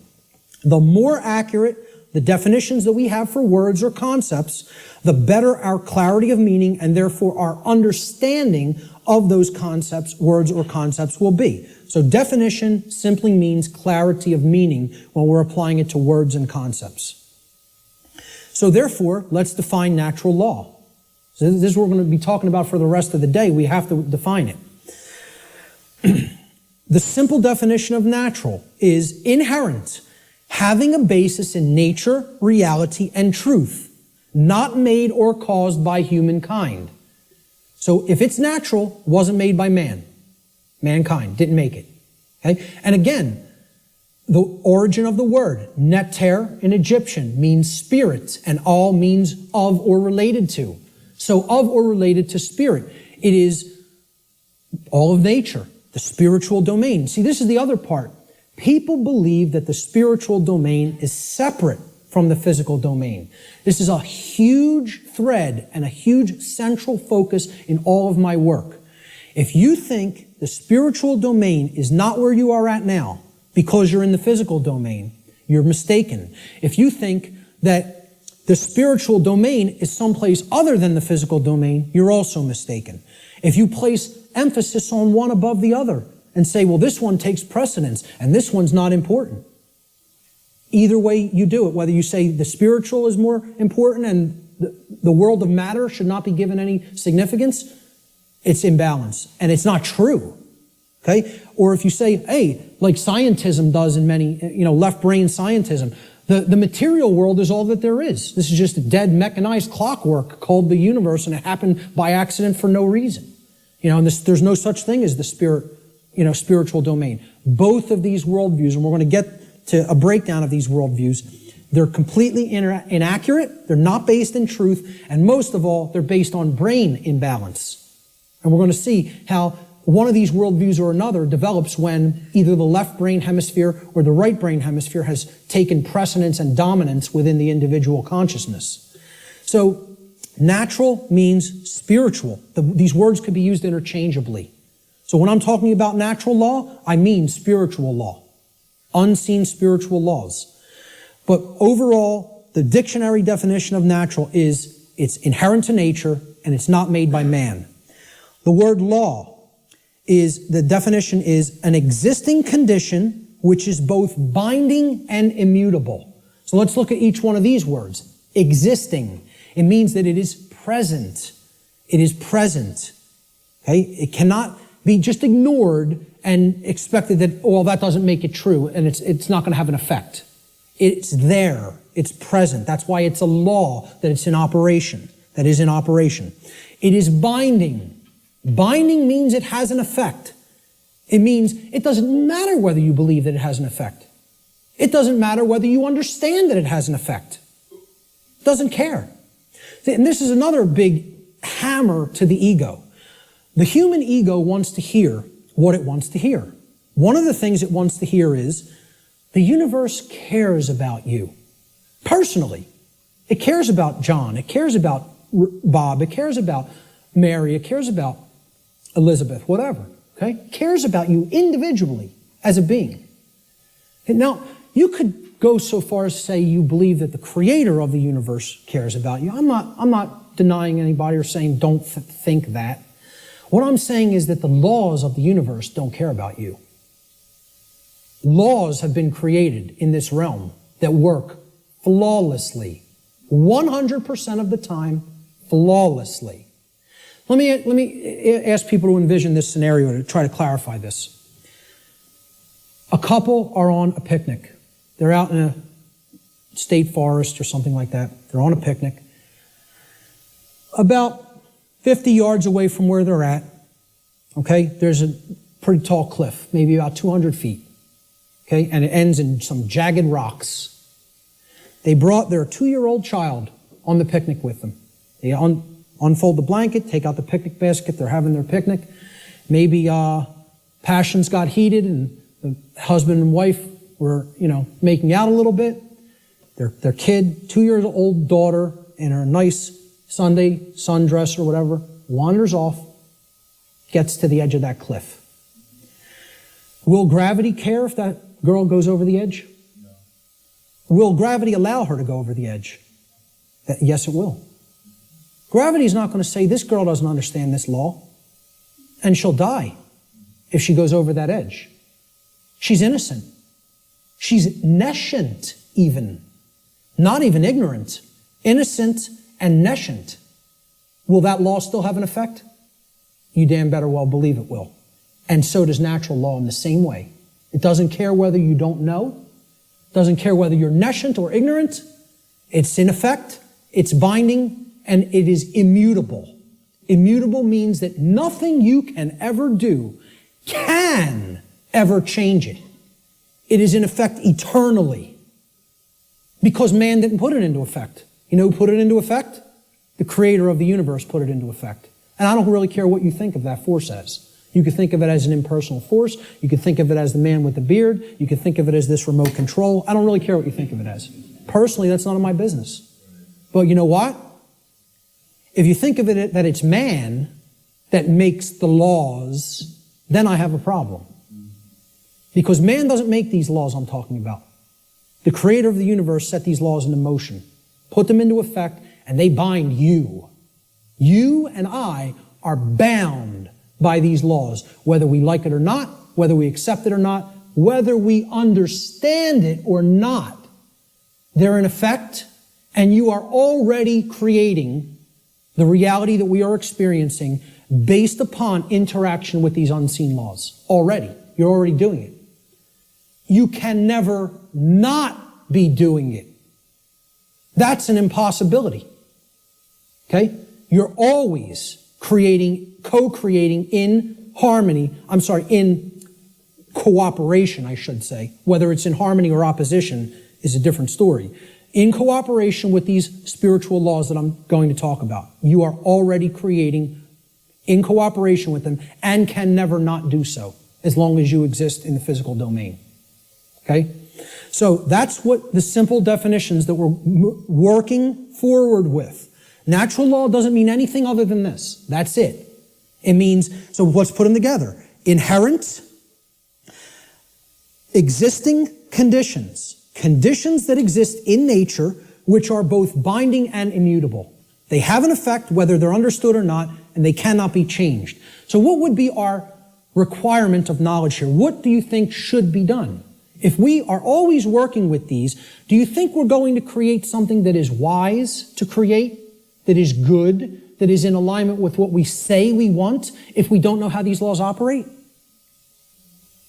The more accurate the definitions that we have for words or concepts, the better our clarity of meaning and therefore our understanding of those concepts, words or concepts will be. So definition simply means clarity of meaning when we're applying it to words and concepts. So therefore, let's define natural law. So this is what we're going to be talking about for the rest of the day. We have to define it. The simple definition of natural is inherent, having a basis in nature, reality, and truth, not made or caused by humankind. So if it's natural, it wasn't made by man. Mankind didn't make it. Okay? And again, the origin of the word, neter in Egyptian, means spirit, and all means of or related to. So of or related to spirit. It is all of nature, the spiritual domain. See, this is the other part. People believe that the spiritual domain is separate from the physical domain. This is a huge thread and a huge central focus in all of my work. If you think the spiritual domain is not where you are at now because you're in the physical domain, you're mistaken. If you think that the spiritual domain is someplace other than the physical domain, you're also mistaken. If you place emphasis on one above the other, and say, well, this one takes precedence and this one's not important. Either way you do it, whether you say the spiritual is more important and the world of matter should not be given any significance, it's imbalance and it's not true. Okay? Or if you say, hey, like scientism does in many, left brain scientism, the material world is all that there is. This is just a dead mechanized clockwork called the universe, and it happened by accident for no reason. And there's no such thing as the spiritual domain. Both of these worldviews, and we're going to get to a breakdown of these worldviews, they're completely inaccurate, they're not based in truth, and most of all, they're based on brain imbalance. And we're going to see how one of these worldviews or another develops when either the left brain hemisphere or the right brain hemisphere has taken precedence and dominance within the individual consciousness. So, natural means spiritual. These words could be used interchangeably. So when I'm talking about natural law, I mean spiritual law. Unseen spiritual laws. But overall, the dictionary definition of natural is it's inherent to nature and it's not made by man. The word law the definition is an existing condition which is both binding and immutable. So let's look at each one of these words. Existing. It means that it is present. It is present. Okay? It cannot be just ignored and expected that, well, that doesn't make it true and it's not going to have an effect. It's there. It's present. That's why it's a law that it's in operation, that is in operation. It is binding. Binding means it has an effect. It means it doesn't matter whether you believe that it has an effect. It doesn't matter whether you understand that it has an effect. It doesn't care. And this is another big hammer to the ego. The human ego wants to hear what it wants to hear. One of the things it wants to hear is the universe cares about you personally. It cares about John. It cares about Bob. It cares about Mary. It cares about Elizabeth, whatever. Okay? It cares about you individually as a being. And now, you could go so far as to say you believe that the creator of the universe cares about you. I'm not denying anybody or saying don't think that. What I'm saying is that the laws of the universe don't care about you. Laws have been created in this realm that work flawlessly. 100% of the time, flawlessly. Let me ask people to envision this scenario to try to clarify this. A couple are on a picnic. They're out in a state forest or something like that. They're on a picnic. About 50 yards away from where they're at, okay, there's a pretty tall cliff, maybe about 200 feet, okay, and it ends in some jagged rocks. They brought their 2-year-old child on the picnic with them. They unfold the blanket, take out the picnic basket, they're having their picnic. Maybe passions got heated and the husband and wife were, making out a little bit. Their kid, 2-year-old daughter, in her nice Sunday sundress or whatever, wanders off, gets to the edge of that cliff. Will gravity care if that girl goes over the edge? No. Will gravity allow her to go over the edge? Yes, it will. Gravity is not going to say, this girl doesn't understand this law, and she'll die if she goes over that edge. She's innocent. She's nescient even. Not even ignorant. Innocent and nescient. Will that law still have an effect? You damn better well believe it will. And so does natural law in the same way. It doesn't care whether you don't know. It doesn't care whether you're nescient or ignorant. It's in effect. It's binding. And it is immutable. Immutable means that nothing you can ever do can ever change it. It is in effect eternally. Because man didn't put it into effect. You know who put it into effect? The creator of the universe put it into effect. And I don't really care what you think of that force as. You could think of it as an impersonal force. You could think of it as the man with the beard. You could think of it as this remote control. I don't really care what you think of it as. Personally, that's none of my business. But you know what? If you think of it that it's man that makes the laws, then I have a problem. Because man doesn't make these laws I'm talking about. The creator of the universe set these laws into motion, put them into effect, and they bind you. You and I are bound by these laws, whether we like it or not, whether we accept it or not, whether we understand it or not, they're in effect, and you are already creating the reality that we are experiencing based upon interaction with these unseen laws. Already. You're already doing it. You can never not be doing it. That's an impossibility. Okay? You're always co-creating in cooperation, I should say. Whether it's in harmony or opposition is a different story. In cooperation with these spiritual laws that I'm going to talk about, you are already creating in cooperation with them and can never not do so as long as you exist in the physical domain. Okay? So that's what the simple definitions that we're working forward with. Natural law doesn't mean anything other than this. That's it. It means, so let's put them together. Inherent, existing conditions. Conditions that exist in nature, which are both binding and immutable. They have an effect whether they're understood or not, and they cannot be changed. So what would be our requirement of knowledge here? What do you think should be done? If we are always working with these, do you think we're going to create something that is wise to create, that is good, that is in alignment with what we say we want, if we don't know how these laws operate?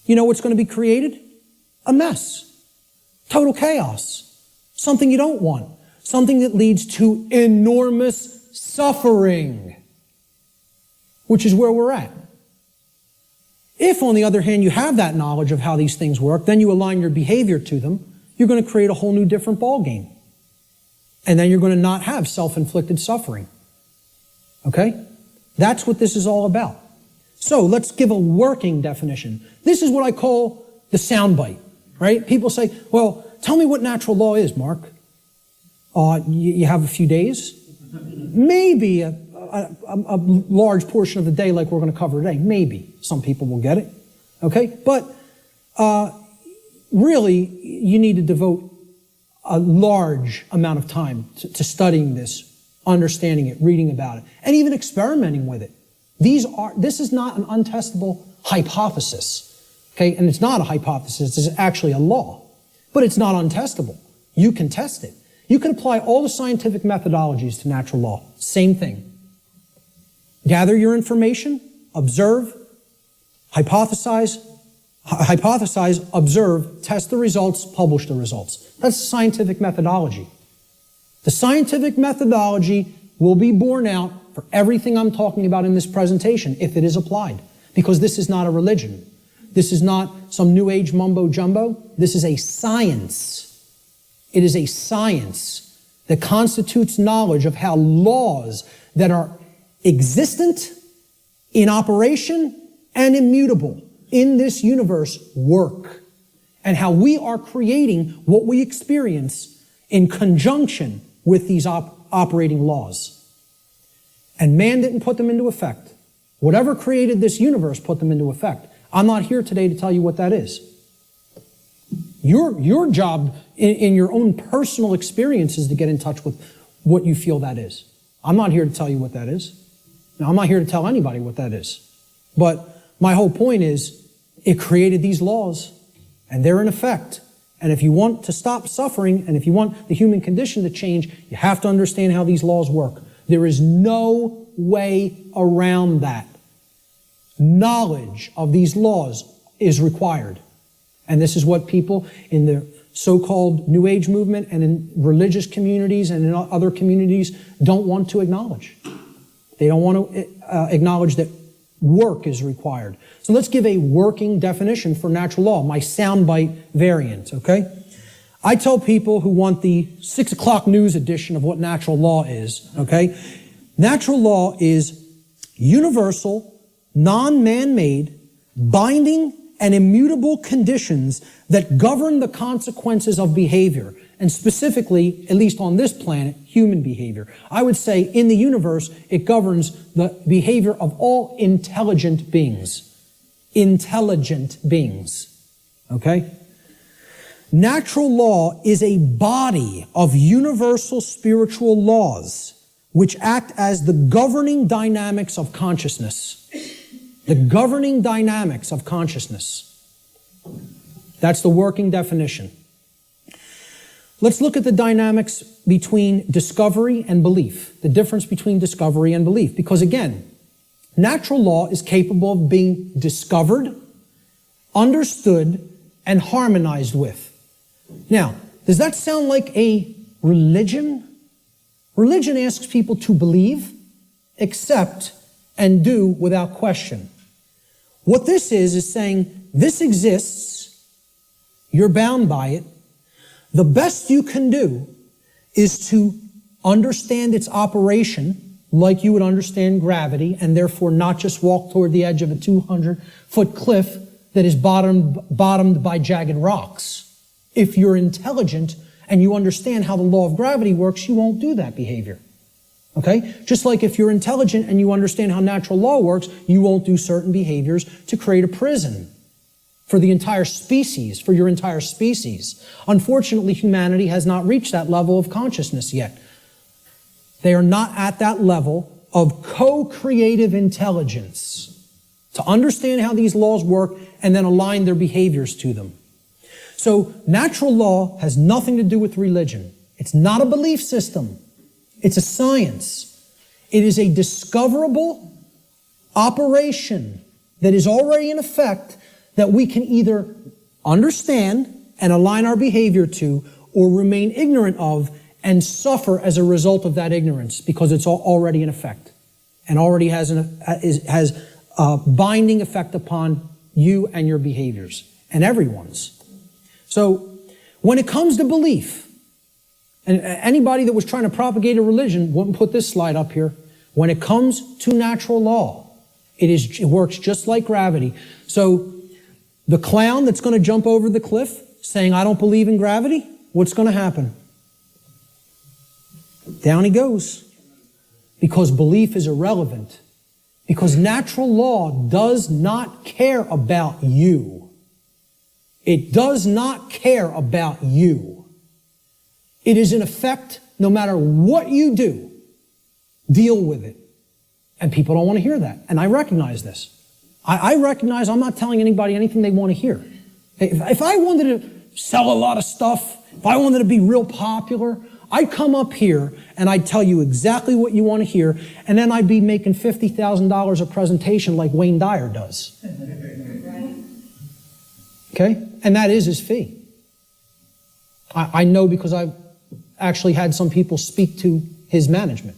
You know what's going to be created? A mess. Total chaos. Something you don't want. Something that leads to enormous suffering, which is where we're at. If, on the other hand, you have that knowledge of how these things work, then you align your behavior to them, you're going to create a whole new different ballgame. And then you're going to not have self-inflicted suffering. Okay? That's what this is all about. So let's give a working definition. This is what I call the soundbite, right? People say, well, tell me what natural law is, Mark. You have a few days? Maybe a large portion of the day like we're going to cover today. Maybe. Some people will get it. Okay? But really, you need to devote a large amount of time to studying this, understanding it, reading about it, and even experimenting with it. This is not an untestable hypothesis. Okay? And it's not a hypothesis. It's actually a law. But it's not untestable. You can test it. You can apply all the scientific methodologies to natural law. Same thing. Gather your information, observe, hypothesize, observe, test the results, publish the results. That's the scientific methodology. The scientific methodology will be borne out for everything I'm talking about in this presentation if it is applied. Because this is not a religion. This is not some New Age mumbo jumbo. This is a science. It is a science that constitutes knowledge of how laws that are existent, in operation, and immutable in this universe work, and how we are creating what we experience in conjunction with these operating laws. And man didn't put them into effect. Whatever created this universe put them into effect. I'm not here today to tell you what that is. Your job in your own personal experience is to get in touch with what you feel that is. I'm not here to tell you what that is. Now, I'm not here to tell anybody what that is. But my whole point is, it created these laws, and they're in effect. And if you want to stop suffering, and if you want the human condition to change, you have to understand how these laws work. There is no way around that. Knowledge of these laws is required. And this is what people in the so-called New Age movement and in religious communities and in other communities don't want to acknowledge. They don't want to acknowledge that work is required. So let's give a working definition for natural law, my soundbite variant, okay? I tell people who want the 6 o'clock news edition of what natural law is, okay? Natural law is universal, non-man-made, binding, and immutable conditions that govern the consequences of behavior, and specifically, at least on this planet, human behavior. I would say in the universe, it governs the behavior of all intelligent beings. Intelligent beings. Okay? Natural law is a body of universal spiritual laws which act as the governing dynamics of consciousness. The governing dynamics of consciousness. That's the working definition. Let's look at the dynamics between discovery and belief, the difference between discovery and belief. Because again, natural law is capable of being discovered, understood, and harmonized with. Now, does that sound like a religion? Religion asks people to believe, accept, and do without question. What this is saying, this exists, you're bound by it. The best you can do is to understand its operation like you would understand gravity, and therefore not just walk toward the edge of a 200-foot cliff that is bottomed by jagged rocks. If you're intelligent and you understand how the law of gravity works, you won't do that behavior. Okay? Just like if you're intelligent and you understand how natural law works, you won't do certain behaviors to create a prison for the entire species, for your entire species. Unfortunately, humanity has not reached that level of consciousness yet. They are not at that level of co-creative intelligence to understand how these laws work and then align their behaviors to them. So natural law has nothing to do with religion. It's not a belief system. It's a science. It is a discoverable operation that is already in effect that we can either understand and align our behavior to or remain ignorant of and suffer as a result of that ignorance because it's already in effect and already has a binding effect upon you and your behaviors and everyone's. So when it comes to belief, and anybody that was trying to propagate a religion wouldn't put this slide up here. When it comes to natural law, it works just like gravity. So the clown that's going to jump over the cliff saying, I don't believe in gravity, what's going to happen? Down he goes. Because belief is irrelevant. Because natural law does not care about you. It does not care about you. It is in effect, no matter what you do, deal with it. And people don't want to hear that. And I recognize this. I recognize I'm not telling anybody anything they want to hear. If I wanted to sell a lot of stuff, if I wanted to be real popular, I'd come up here and I'd tell you exactly what you want to hear, and then I'd be making $50,000 a presentation like Wayne Dyer does. Okay? And that is his fee. I know because I've actually had some people speak to his management.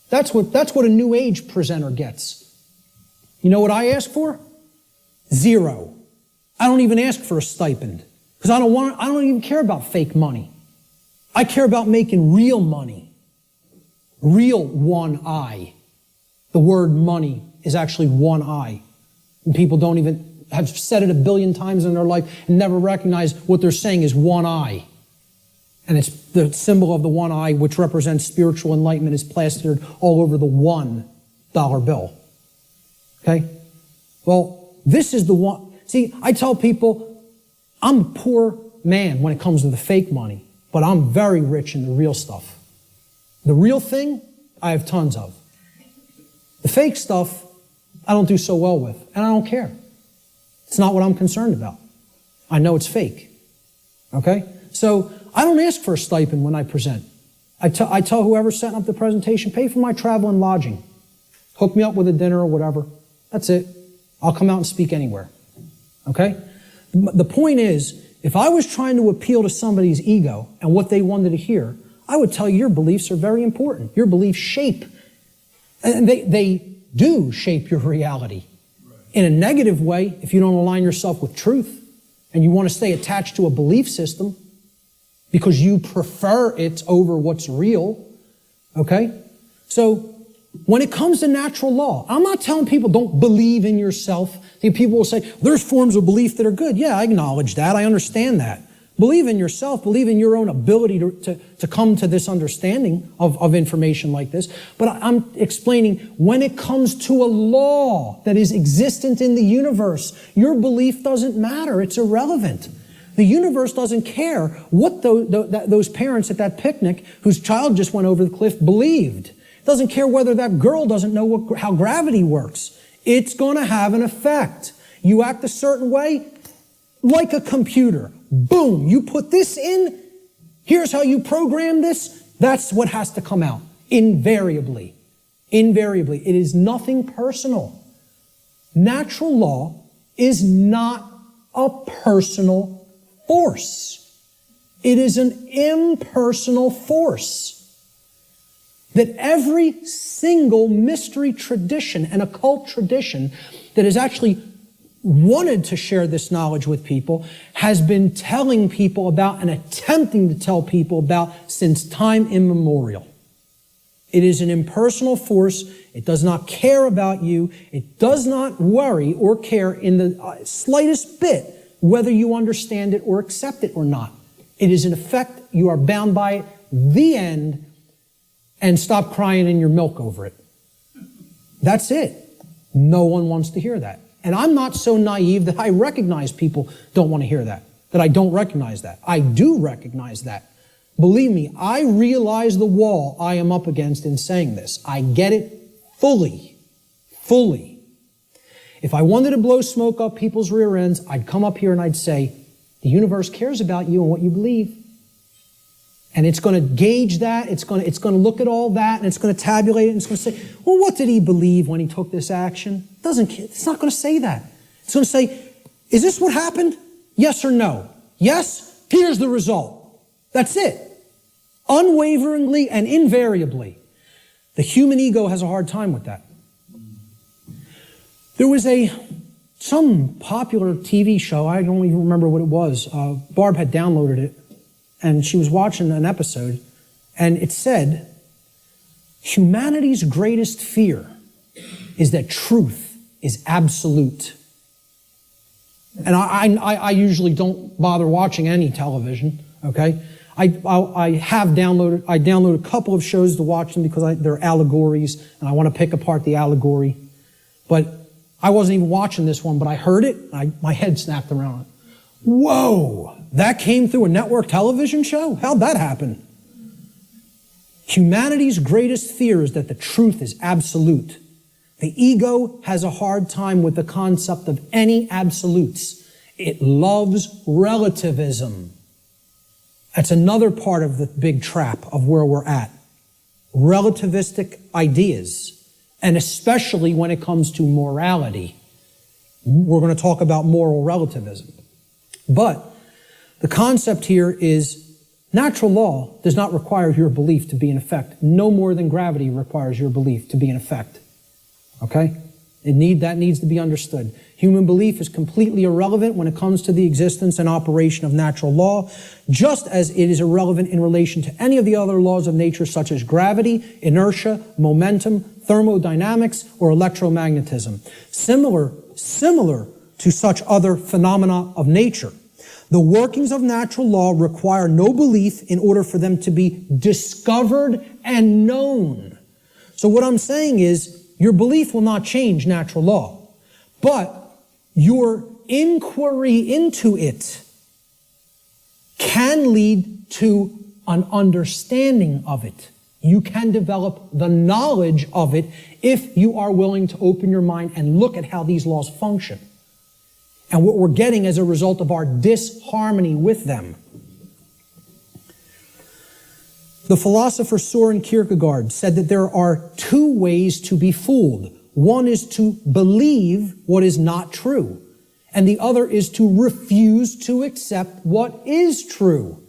That's what a new age presenter gets. You know what I ask for? 0. I don't even ask for a stipend because I don't even care about fake money. I care about making real money. Real one I. The word money is actually one I. And people don't even have said it 1 billion times in their life and never recognize what they're saying is one I. And it's the symbol of the one eye, which represents spiritual enlightenment, is plastered all over the $1 bill. Okay? Well, this is the one. See, I tell people, I'm a poor man when it comes to the fake money, but I'm very rich in the real stuff. The real thing, I have tons of. The fake stuff, I don't do so well with, and I don't care. It's not what I'm concerned about. I know it's fake. Okay? So, I don't ask for a stipend when I present. I tell whoever's setting up the presentation, pay for my travel and lodging. Hook me up with a dinner or whatever. That's it. I'll come out and speak anywhere. Okay? The point is, if I was trying to appeal to somebody's ego and what they wanted to hear, I would tell you your beliefs are very important. Your beliefs shape. And they do shape your reality. In a negative way, if you don't align yourself with truth and you want to stay attached to a belief system, because you prefer it over what's real, okay? So, when it comes to natural law, I'm not telling people don't believe in yourself. People will say, there's forms of belief that are good. Yeah, I acknowledge that. I understand that. Believe in yourself. Believe in your own ability to come to this understanding of information like this. But I'm explaining when it comes to a law that is existent in the universe, your belief doesn't matter. It's irrelevant. The universe doesn't care what those parents at that picnic whose child just went over the cliff believed. It doesn't care whether that girl doesn't know how gravity works. It's going to have an effect. You act a certain way, like a computer. Boom, you put this in, here's how you program this, that's what has to come out. Invariably. Invariably. It is nothing personal. Natural law is not a personal force. It is an impersonal force. That every single mystery tradition and occult tradition that has actually wanted to share this knowledge with people has been telling people about and attempting to tell people about since time immemorial. It is an impersonal force. It does not care about you. It does not worry or care in the slightest bit whether you understand it or accept it or not. It is in effect, you are bound by it, the end, and stop crying in your milk over it. That's it. No one wants to hear that. And I'm not so naive that I recognize people don't want to hear that I don't recognize that. I do recognize that. Believe me, I realize the wall I am up against in saying this. I get it fully. Fully. If I wanted to blow smoke up people's rear ends, I'd come up here and I'd say, the universe cares about you and what you believe. And it's going to gauge that, it's going to look at all that, and it's going to tabulate it, and it's going to say, well, what did he believe when he took this action? It's not going to say that. It's going to say, is this what happened? Yes or no? Yes? Here's the result. That's it. Unwaveringly and invariably. The human ego has a hard time with that. There was some popular TV show, I don't even remember what it was. Barb had downloaded it. And she was watching an episode, and it said, humanity's greatest fear is that truth is absolute. And I usually don't bother watching any television, okay? I downloaded a couple of shows to watch them because they're allegories, and I want to pick apart the allegory. But I wasn't even watching this one, but I heard it, and my head snapped around. Whoa! That came through a network television show? How'd that happen? Humanity's greatest fear is that the truth is absolute. The ego has a hard time with the concept of any absolutes. It loves relativism. That's another part of the big trap of where we're at. Relativistic ideas, and especially when it comes to morality. We're going to talk about moral relativism. But the concept here is natural law does not require your belief to be in effect, no more than gravity requires your belief to be in effect. Okay? That needs to be understood. Human belief is completely irrelevant when it comes to the existence and operation of natural law, just as it is irrelevant in relation to any of the other laws of nature such as gravity, inertia, momentum, thermodynamics, or electromagnetism. Similar to such other phenomena of nature. The workings of natural law require no belief in order for them to be discovered and known. So what I'm saying is, your belief will not change natural law, but your inquiry into it can lead to an understanding of it. You can develop the knowledge of it if you are willing to open your mind and look at how these laws function. And what we're getting as a result of our disharmony with them. The philosopher Søren Kierkegaard said that there are two ways to be fooled. One is to believe what is not true, and the other is to refuse to accept what is true.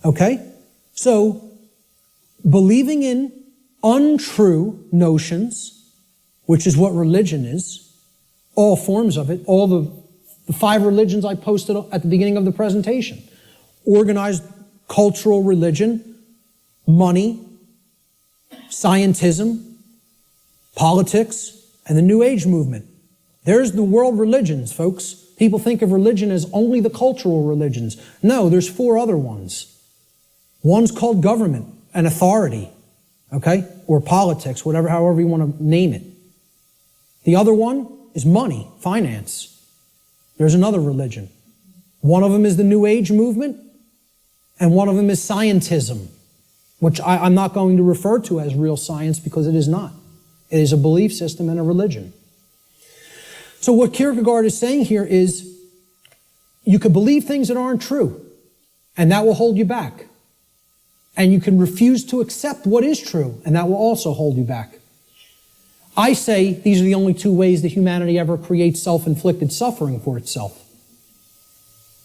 Okay? So, believing in untrue notions, which is what religion is, all forms of it, all the 5 religions I posted at the beginning of the presentation. Organized cultural religion, money, scientism, politics, and the New Age movement. There's the world religions, folks. People think of religion as only the cultural religions. No, there's 4 other ones. One's called government and authority, okay? Or politics, however you want to name it. The other one is money, finance. There's another religion. One of them is the New Age movement, and one of them is scientism, which I'm not going to refer to as real science because it is not. It is a belief system and a religion. So what Kierkegaard is saying here is you could believe things that aren't true, and that will hold you back. And you can refuse to accept what is true, and that will also hold you back. I say these are the only two ways that humanity ever creates self-inflicted suffering for itself.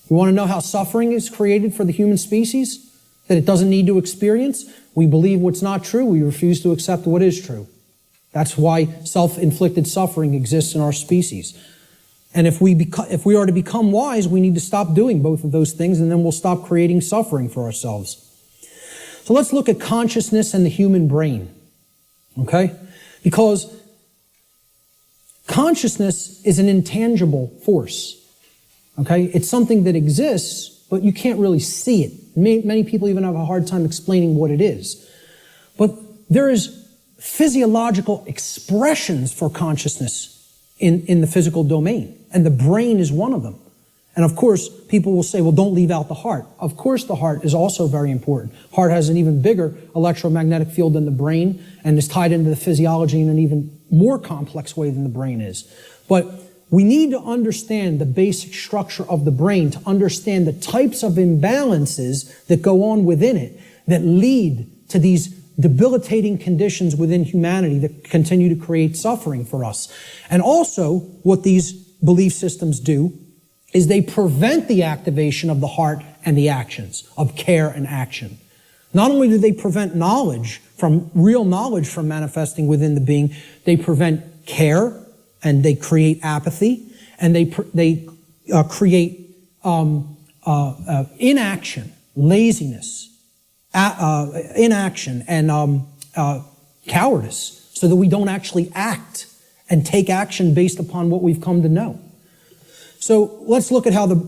You want to know how suffering is created for the human species? That it doesn't need to experience? We believe what's not true. We refuse to accept what is true. That's why self-inflicted suffering exists in our species. And if we are to become wise, we need to stop doing both of those things, and then we'll stop creating suffering for ourselves. So let's look at consciousness and the human brain. Okay? Because consciousness is an intangible force. Okay? It's something that exists, but you can't really see it. Many people even have a hard time explaining what it is. But there is physiological expressions for consciousness in the physical domain, and the brain is one of them. And of course, people will say, well, don't leave out the heart. Of course, the heart is also very important. Heart has an even bigger electromagnetic field than the brain and is tied into the physiology in an even more complex way than the brain is. But we need to understand the basic structure of the brain to understand the types of imbalances that go on within it that lead to these debilitating conditions within humanity that continue to create suffering for us. And also, what these belief systems do is they prevent the activation of the heart and the actions, of care and action. Not only do they prevent real knowledge from manifesting within the being, they prevent care, and they create apathy, and they create inaction, laziness, inaction, and cowardice, so that we don't actually act and take action based upon what we've come to know. So let's look at how the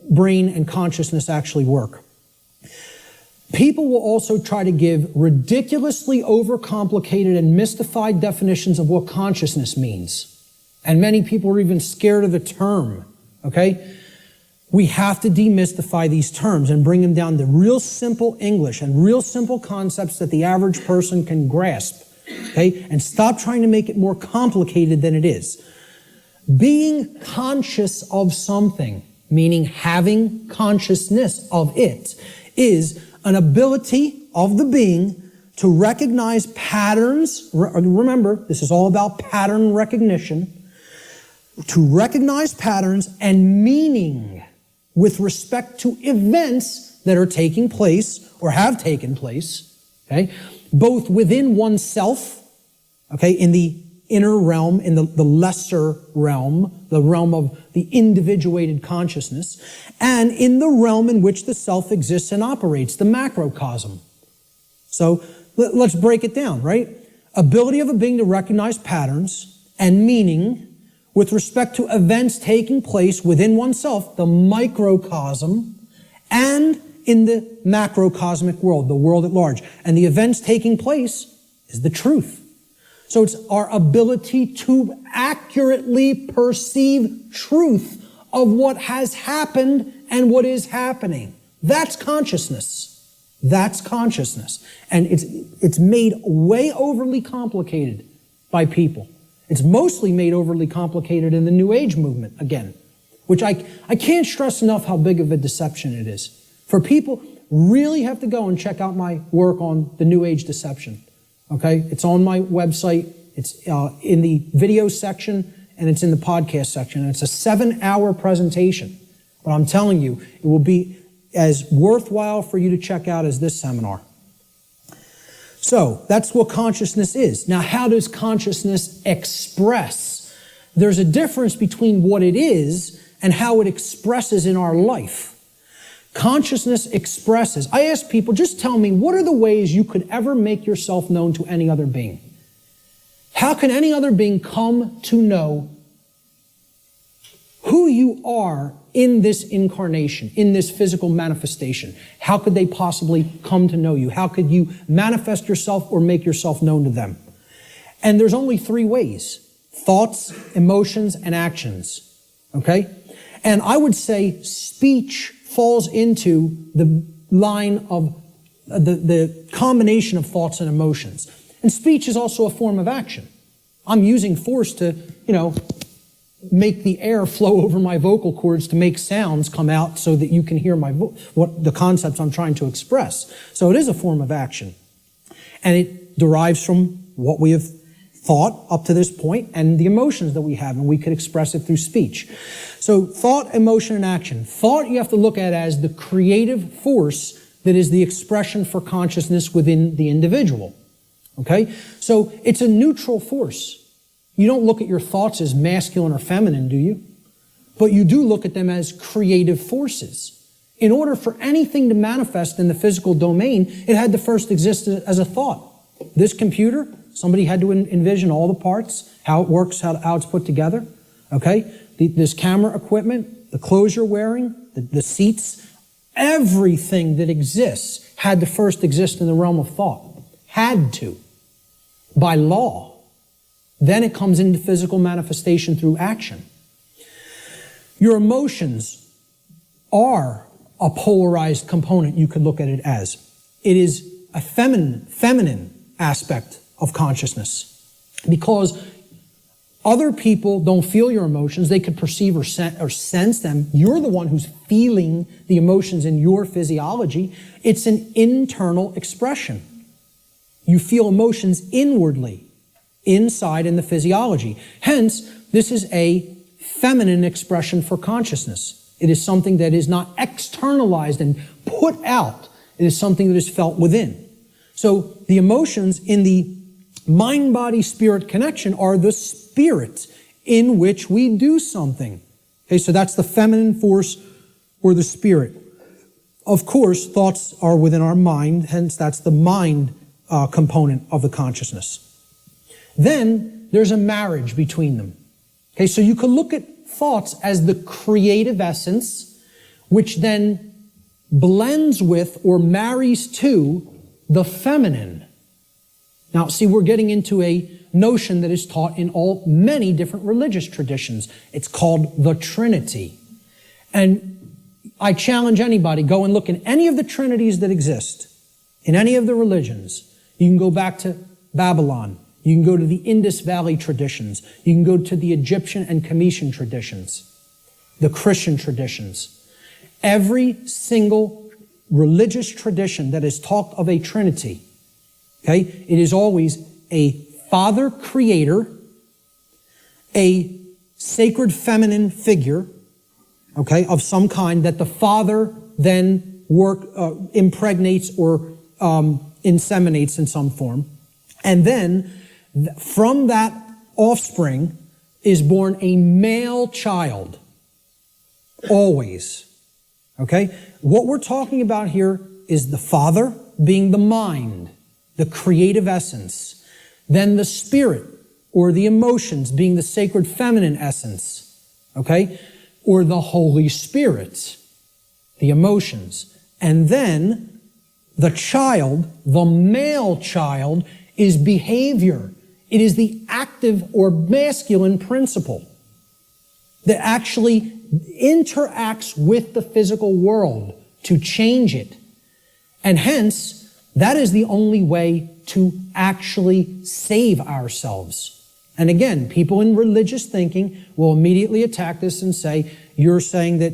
brain and consciousness actually work. People will also try to give ridiculously overcomplicated and mystified definitions of what consciousness means. And many people are even scared of the term, okay? We have to demystify these terms and bring them down to real simple English and real simple concepts that the average person can grasp, okay? And stop trying to make it more complicated than it is. Being conscious of something, meaning having consciousness of it, is an ability of the being to recognize patterns. Remember, this is all about pattern recognition. To recognize patterns and meaning with respect to events that are taking place or have taken place, okay, both within oneself, okay, in the inner realm, in the lesser realm, the realm of the individuated consciousness, and in the realm in which the self exists and operates, the macrocosm. So let's break it down, right? Ability of a being to recognize patterns and meaning with respect to events taking place within oneself, the microcosm, and in the macrocosmic world, the world at large. And the events taking place is the truth. So it's our ability to accurately perceive truth of what has happened and what is happening. That's consciousness. That's consciousness. And it's made way overly complicated by people. It's mostly made overly complicated in the New Age movement, again, which I can't stress enough how big of a deception it is. For people, really have to go and check out my work on the New Age deception. Okay? It's on my website. It's in the video section, and it's in the podcast section. And it's a 7-hour presentation. But I'm telling you, it will be as worthwhile for you to check out as this seminar. So, that's what consciousness is. Now, how does consciousness express? There's a difference between what it is and how it expresses in our life. Consciousness expresses. I ask people, just tell me, what are the ways you could ever make yourself known to any other being? How can any other being come to know who you are in this incarnation, in this physical manifestation? How could they possibly come to know you? How could you manifest yourself or make yourself known to them? And there's only 3 ways: thoughts, emotions, and actions. Okay? And I would say speech falls into the line of the combination of thoughts and emotions. And speech is also a form of action. I'm using force to, make the air flow over my vocal cords to make sounds come out so that you can hear what the concepts I'm trying to express. So it is a form of action. And it derives from what we have thought up to this point and the emotions that we have, and we could express it through speech. So thought, emotion, and action. Thought you have to look at as the creative force that is the expression for consciousness within the individual. Okay? So it's a neutral force. You don't look at your thoughts as masculine or feminine, do you? But you do look at them as creative forces. In order for anything to manifest in the physical domain, it had to first exist as a thought. This computer, somebody had to envision all the parts, how it works, how it's put together. Okay? This camera equipment, the clothes you're wearing, the seats, everything that exists had to first exist in the realm of thought. Had to. By law. Then it comes into physical manifestation through action. Your emotions are a polarized component, you could look at it as. It is a feminine aspect of consciousness. Because other people don't feel your emotions, they could perceive or sense them. You're the one who's feeling the emotions in your physiology. It's an internal expression. You feel emotions inwardly. Inside in the physiology. Hence, this is a feminine expression for consciousness. It is something that is not externalized and put out. It is something that is felt within. So the emotions in the mind-body-spirit connection are the spirit in which we do something. Okay, so that's the feminine force or the spirit. Of course, thoughts are within our mind, hence that's the mind component of the consciousness. Then there's a marriage between them. Okay, so you could look at thoughts as the creative essence, which then blends with or marries to the feminine. Now, see, we're getting into a notion that is taught in many different religious traditions. It's called the Trinity. And I challenge anybody, go and look in any of the trinities that exist, in any of the religions. You can go back to Babylon. You can go to the Indus Valley traditions. You can go to the Egyptian and Cometian traditions, the Christian traditions. Every single religious tradition that has talked of a Trinity, okay, it is always a Father Creator, a sacred feminine figure, okay, of some kind that the Father then impregnates or inseminates in some form, and then from that offspring is born a male child. Always. Okay? What we're talking about here is the Father being the mind, the creative essence. Then the Spirit, or the emotions, being the sacred feminine essence. Okay? Or the Holy Spirit, the emotions. And then the child, the male child, is behavior. It is the active or masculine principle that actually interacts with the physical world to change it. And hence, that is the only way to actually save ourselves. And again, people in religious thinking will immediately attack this and say, you're saying that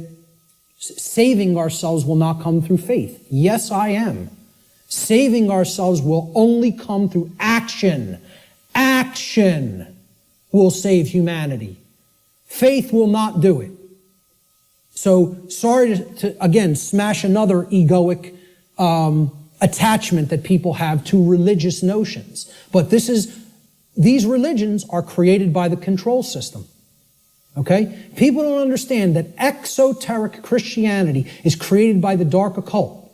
saving ourselves will not come through faith. Yes, I am. Saving ourselves will only come through action. Action will save humanity. Faith will not do it. So, sorry to again, smash another egoic attachment that people have to religious notions. But these religions are created by the control system. Okay? People don't understand that exoteric Christianity is created by the dark occult,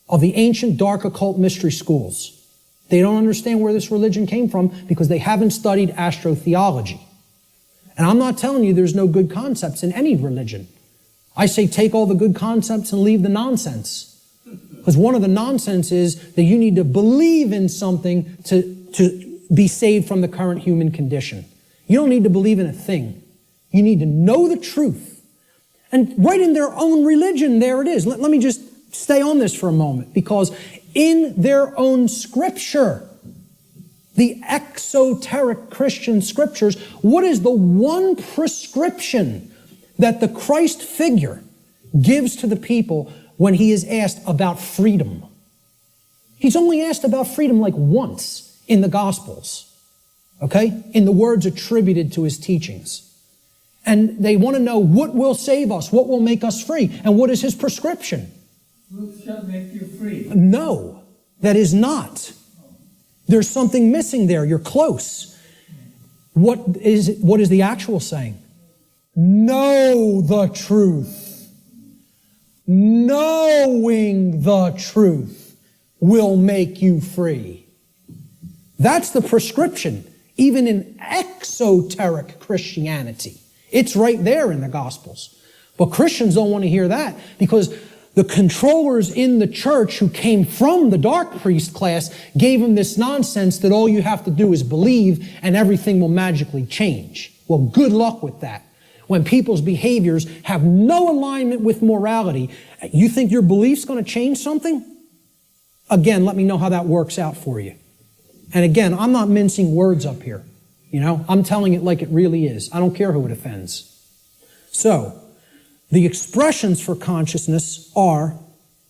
of the ancient dark occult mystery schools. They don't understand where this religion came from because they haven't studied astrotheology. And I'm not telling you there's no good concepts in any religion. I say take all the good concepts and leave the nonsense. Because one of the nonsense is that you need to believe in something to be saved from the current human condition. You don't need to believe in a thing. You need to know the truth. And right in their own religion, there it is. Let me just stay on this for a moment, because in their own scripture, the exoteric Christian scriptures, what is the one prescription that the Christ figure gives to the people when he is asked about freedom? He's only asked about freedom like once in the Gospels, okay? In the words attributed to his teachings. And they want to know what will save us, what will make us free, and what is his prescription? Truth shall make you free. No, that is not. There's something missing there. You're close. What is the actual saying? Know the truth. Knowing the truth will make you free. That's the prescription, even in exoteric Christianity. It's right there in the Gospels. But Christians don't want to hear that because the controllers in the church who came from the dark priest class gave them this nonsense that all you have to do is believe and everything will magically change. Well, good luck with that. When people's behaviors have no alignment with morality, you think your belief's going to change something? Again, let me know how that works out for you. And again, I'm not mincing words up here. I'm telling it like it really is. I don't care who it offends. So, the expressions for consciousness are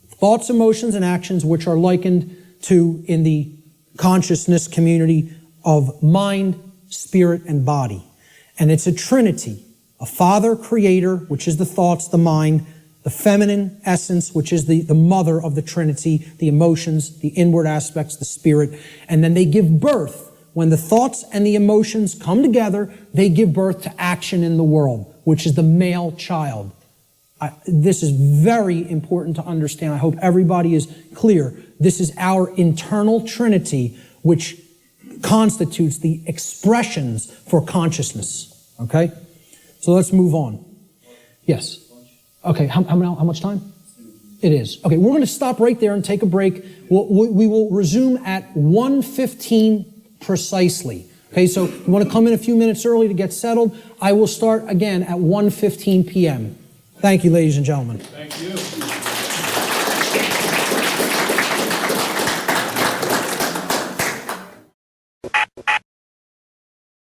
thoughts, emotions, and actions which are likened to, in the consciousness community, of mind, spirit, and body. And it's a trinity. A father, creator, which is the thoughts, the mind, the feminine essence, which is the mother of the trinity, the emotions, the inward aspects, the spirit. And then they give birth. When the thoughts and the emotions come together, they give birth to action in the world, which is the male child. This is very important to understand. I hope everybody is clear. This is our internal trinity, which constitutes the expressions for consciousness. Okay? So let's move on. Yes? Okay, how much time? It is. Okay, we're going to stop right there and take a break. We will resume at 1:15 precisely. Okay, so you want to come in a few minutes early to get settled. I will start again at 1:15 p.m. Thank you, ladies and gentlemen. Thank you.